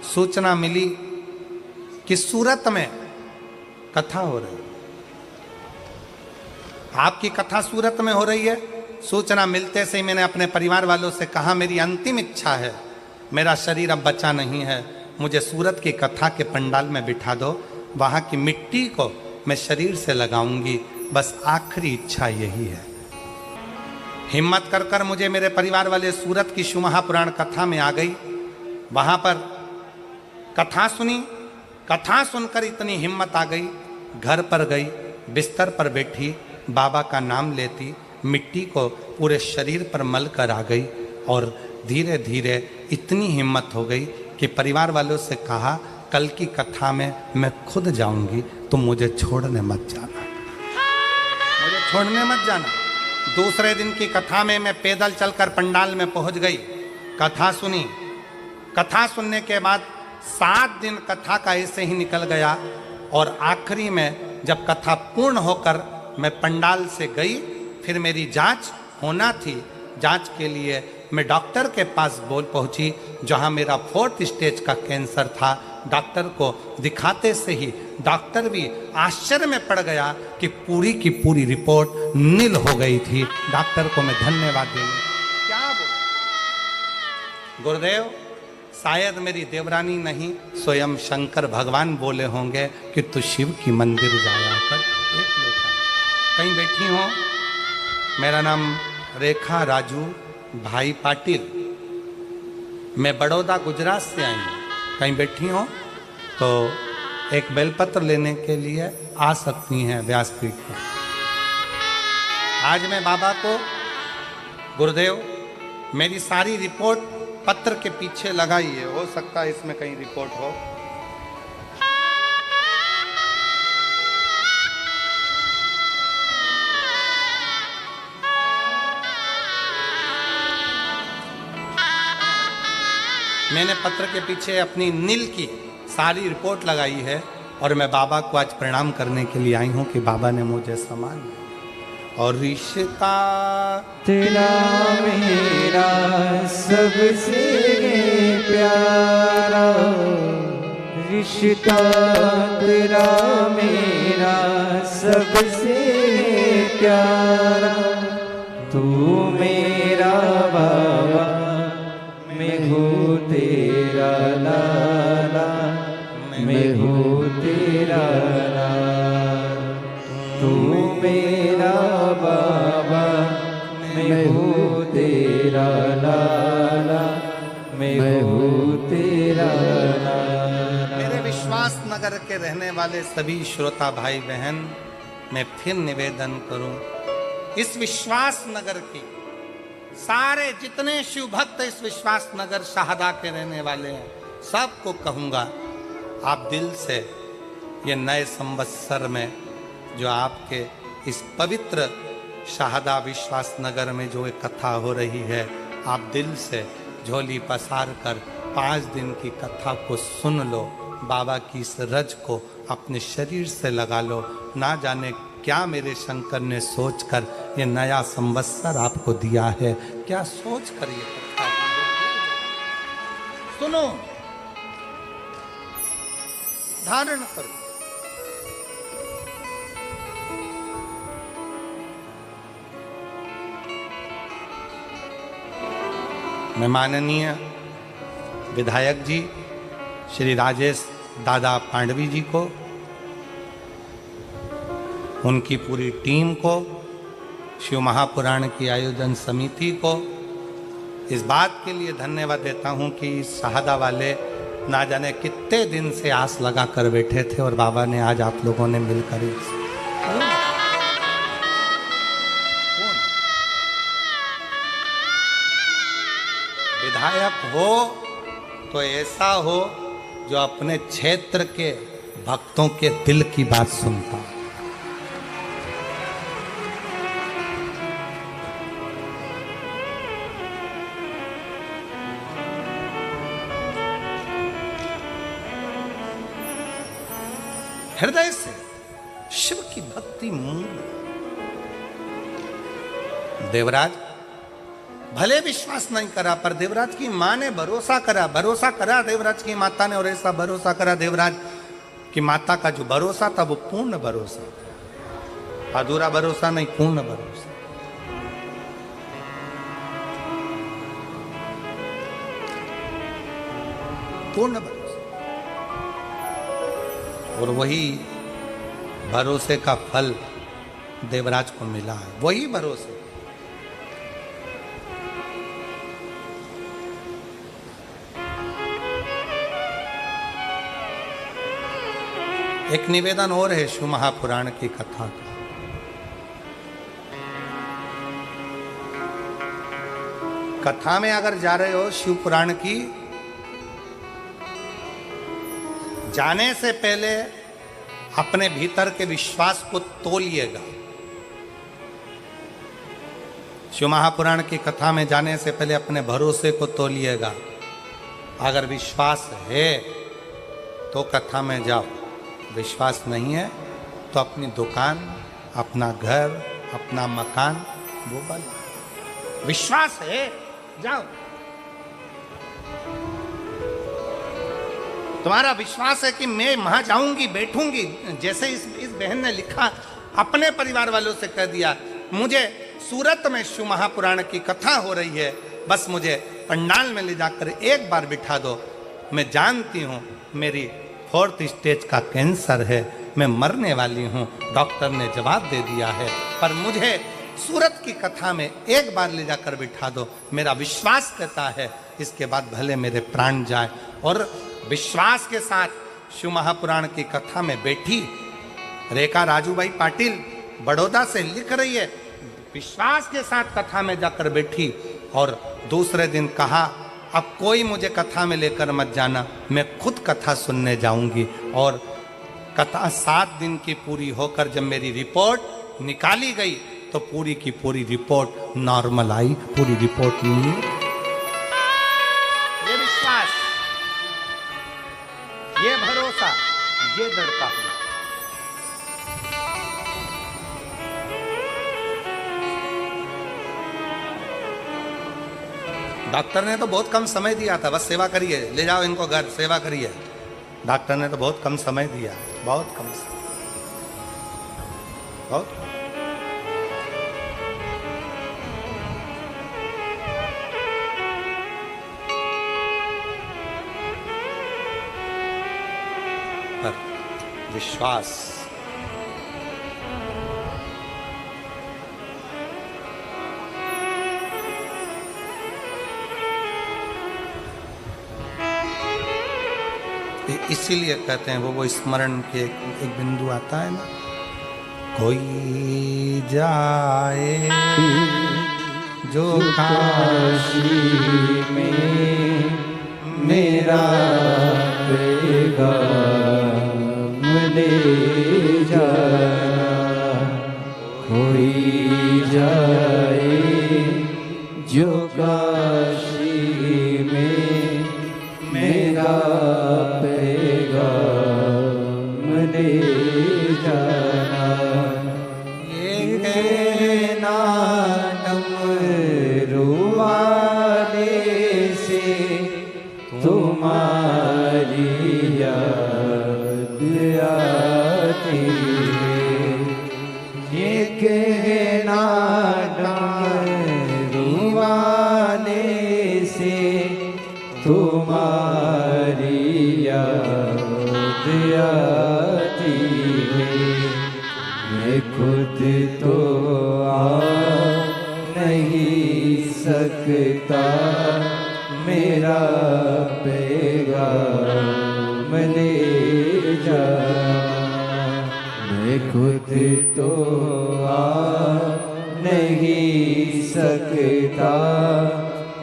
सूचना मिली कि सूरत में कथा हो रही है, आपकी कथा सूरत में हो रही है। सूचना मिलते से ही मैंने अपने परिवार वालों से कहा मेरी अंतिम इच्छा है, मेरा शरीर अब बचा नहीं है, मुझे सूरत की कथा के पंडाल में बिठा दो, वहाँ की मिट्टी को मैं शरीर से लगाऊंगी, बस आखिरी इच्छा यही है। हिम्मत कर कर मुझे मेरे परिवार वाले सूरत की शिव महापुराण कथा में आ गई। वहाँ पर कथा सुनी, कथा सुनकर इतनी हिम्मत आ गई, घर पर गई, बिस्तर पर बैठी, बाबा का नाम लेती, मिट्टी को पूरे शरीर पर मल कर आ गई और धीरे धीरे इतनी हिम्मत हो गई कि परिवार वालों से कहा कल की कथा में मैं खुद जाऊंगी, तुम मुझे छोड़ने मत जाना, मुझे छोड़ने मत जाना। दूसरे दिन की कथा में मैं पैदल चलकर पंडाल में पहुंच गई, कथा सुनी। कथा सुनने के बाद 7 दिन कथा का ऐसे ही निकल गया और आखिरी में जब कथा पूर्ण होकर मैं पंडाल से गई, फिर मेरी जांच होना थी। जांच के लिए मैं डॉक्टर के पास पहुंची, जहां मेरा 4th स्टेज का कैंसर था। डॉक्टर को दिखाते से ही डॉक्टर भी आश्चर्य में पड़ गया कि पूरी की पूरी रिपोर्ट नील हो गई थी। डॉक्टर को मैं धन्यवाद देने क्या बोल। गुरुदेव, शायद मेरी देवरानी नहीं, स्वयं शंकर भगवान बोले होंगे कि तू शिव की मंदिर जाया कर, एक लोटा। कहीं बैठी हो, मेरा नाम रेखा राजू भाई पाटिल, मैं बड़ौदा गुजरात से आई हूँ। कहीं बैठी हो तो एक बेलपत्र लेने के लिए आ सकती हैं व्यासपीठ पर। आज मैं बाबा को, गुरुदेव, मेरी सारी रिपोर्ट पत्र के पीछे लगाई है, हो सकता है इसमें कहीं रिपोर्ट हो। मैंने पत्र के पीछे अपनी नील की सारी रिपोर्ट लगाई है और मैं बाबा को आज प्रणाम करने के लिए आई हूँ कि बाबा ने मुझे सम्मान दिया। और रिश्ता तेरा मेरा सबसे प्यारा, रिश्ता तेरा मेरा सबसे प्यारा, तू मेरा बाबा, मैं हूँ तेरा लाला, मैं हूँ तेरा लाला। तू मेरा बाबा, मैं हूँ तेरा लाला, मैं हूँ तेरा लाला। मेरे विश्वास नगर के रहने वाले सभी श्रोता भाई बहन, मैं फिर निवेदन करूं, इस विश्वास नगर की सारे जितने शिव भक्त इस विश्वास नगर शाहदा के रहने वाले हैं, सबको कहूंगा, आप दिल से ये नए संवत्सर में जो आपके इस पवित्र शाहदा विश्वास नगर में जो एक कथा हो रही है, आप दिल से झोली पसार कर 5 दिन की कथा को सुन लो, बाबा की इस रज को अपने शरीर से लगा लो। ना जाने क्या मेरे शंकर ने सोचकर ये नया संवत्सर आपको दिया है, क्या सोच कर ये कथा सुनो, धारण करो। मैं माननीय विधायक जी श्री राजेश दादा पांडवी जी को, उनकी पूरी टीम को, शिव महापुराण की आयोजन समिति को इस बात के लिए धन्यवाद देता हूं कि शाहदा वाले ना जाने कितने दिन से आस लगा कर बैठे थे और बाबा ने आज आप लोगों ने मिलकर विधायक हो तो ऐसा हो जो अपने क्षेत्र के भक्तों के दिल की बात सुनता। हृदय से शिव की भक्ति मूल। देवराज भले विश्वास नहीं करा, पर देवराज की मां ने भरोसा करा देवराज की माता ने, और ऐसा भरोसा करा देवराज की माता का जो भरोसा था वो पूर्ण भरोसा, अधूरा भरोसा नहीं, पूर्ण भरोसा। पूर्ण भरोसा। और वही भरोसे का फल देवराज को मिला है, वही भरोसे। एक निवेदन और है शिव महापुराण की कथा का। कथा में अगर जा रहे हो शिव पुराण की, जाने से पहले अपने भीतर के विश्वास को तोलिएगा। शिव महापुराण की कथा में जाने से पहले अपने भरोसे को तोलिएगा। अगर विश्वास है तो कथा में जाओ, विश्वास नहीं है तो अपनी दुकान, अपना घर, अपना मकान वो बना। विश्वास है जाओ। तुम्हारा विश्वास है कि मैं वहां जाऊंगी, बैठूंगी, जैसे इस बहन ने लिखा, अपने परिवार वालों से कह दिया, मुझे सूरत में शिव महापुराण की कथा हो रही है, बस मुझे पंडाल में ले जाकर एक बार बिठा दो। मैं जानती हूँ मेरी 4th स्टेज का कैंसर है, मैं मरने वाली हूँ, डॉक्टर ने जवाब दे दिया है, पर मुझे सूरत की कथा में एक बार ले जाकर बिठा दो। मेरा विश्वास कहता है इसके बाद भले मेरे प्राण जाए। और विश्वास के साथ शिव महापुराण की कथा में बैठी रेखा राजूबाई पाटिल बड़ौदा से लिख रही है, विश्वास के साथ कथा में जाकर बैठी और दूसरे दिन कहा, अब कोई मुझे कथा में लेकर मत जाना, मैं खुद कथा सुनने जाऊंगी। और कथा 7 दिन की पूरी होकर जब मेरी रिपोर्ट निकाली गई तो पूरी की पूरी रिपोर्ट नॉर्मल आई, पूरी रिपोर्ट नहीं। ये विश्वास, ये भरोसा, ये दृढ़ता है। डॉक्टर ने तो बहुत कम समय दिया था, बस सेवा करिए, ले जाओ इनको घर, सेवा करिए। डॉक्टर ने तो बहुत कम समय दिया, बहुत कम समय, बहुत। विश्वास। इसीलिए कहते हैं वो स्मरण के एक बिंदु आता है ना, कोई जाए जो काशी में मेरा पैगाम ले जाना, कोई जाए जो काशी में मेरा पैगाम ले जाना, ये कहना डमरुवाले से तुम्हारी याद आती है, ये कहना डमरुवाले से तुम्हारी याद आती है, मैं खुद तो आ नहीं सकता, मेरा पैगाम ले जाना, मैं खुद तो आ नहीं सकता,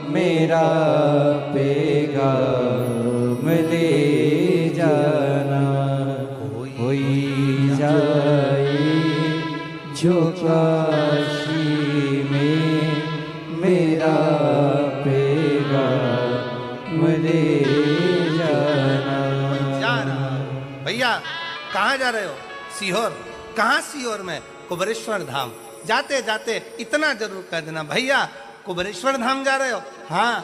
मेरा पैगाम ले जाना, कोई जाए जो काशी में मेरा पैगाम ले जाना। भैया कहाँ जा रहे हो? सीहोर। कहाँ सीहोर में? कुबेरेश्वर धाम। जाते जाते इतना जरूर कह देना, भैया कुबेरेश्वर धाम जा रहे हो? हाँ,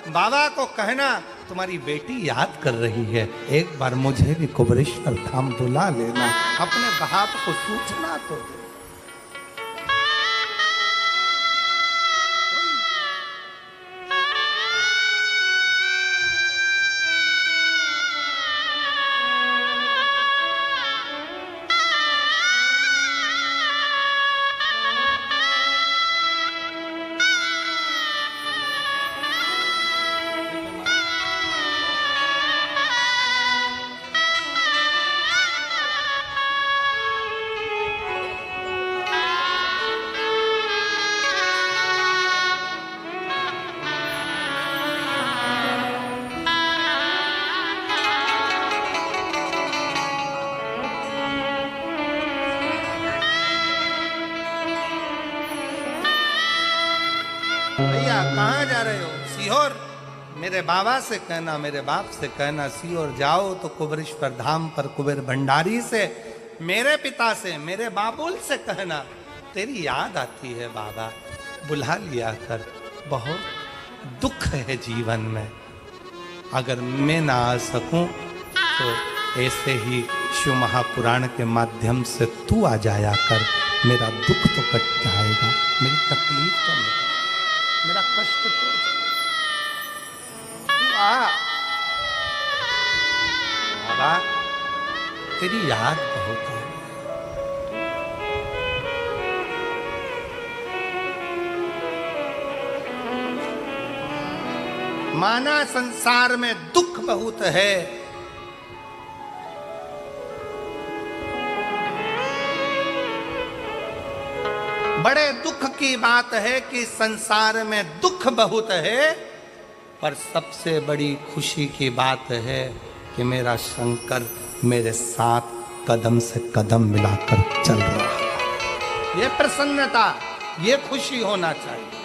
बाबा को कहना तुम्हारी बेटी याद कर रही है, एक बार मुझे भी कुबेरेश्वर धाम बुला लेना, अपने बाप को सूचना तो दे। भैया कहाँ जा रहे हो? सीहोर। मेरे बाबा से कहना, मेरे बाप से कहना, सीहोर जाओ तो कुबेरेश्वर धाम पर कुबेर भंडारी से, मेरे पिता से, मेरे बाबुल से कहना तेरी याद आती है बाबा, बुला लिया कर, बहुत दुख है जीवन में, अगर मैं ना आ सकूं तो ऐसे ही शिव महापुराण के माध्यम से तू आ जाया कर, मेरा दुख तो कट जाएगा, मेरी तकलीफ तो नहीं, मेरा कष्ट तो तू आ बाबा, तेरी याद बहुत है। माना संसार में दुख बहुत है, बड़े दुख की बात है कि संसार में दुख बहुत है, पर सबसे बड़ी खुशी की बात है कि मेरा शंकर मेरे साथ कदम से कदम मिलाकर चल रहा है। ये प्रसन्नता, ये खुशी होना चाहिए।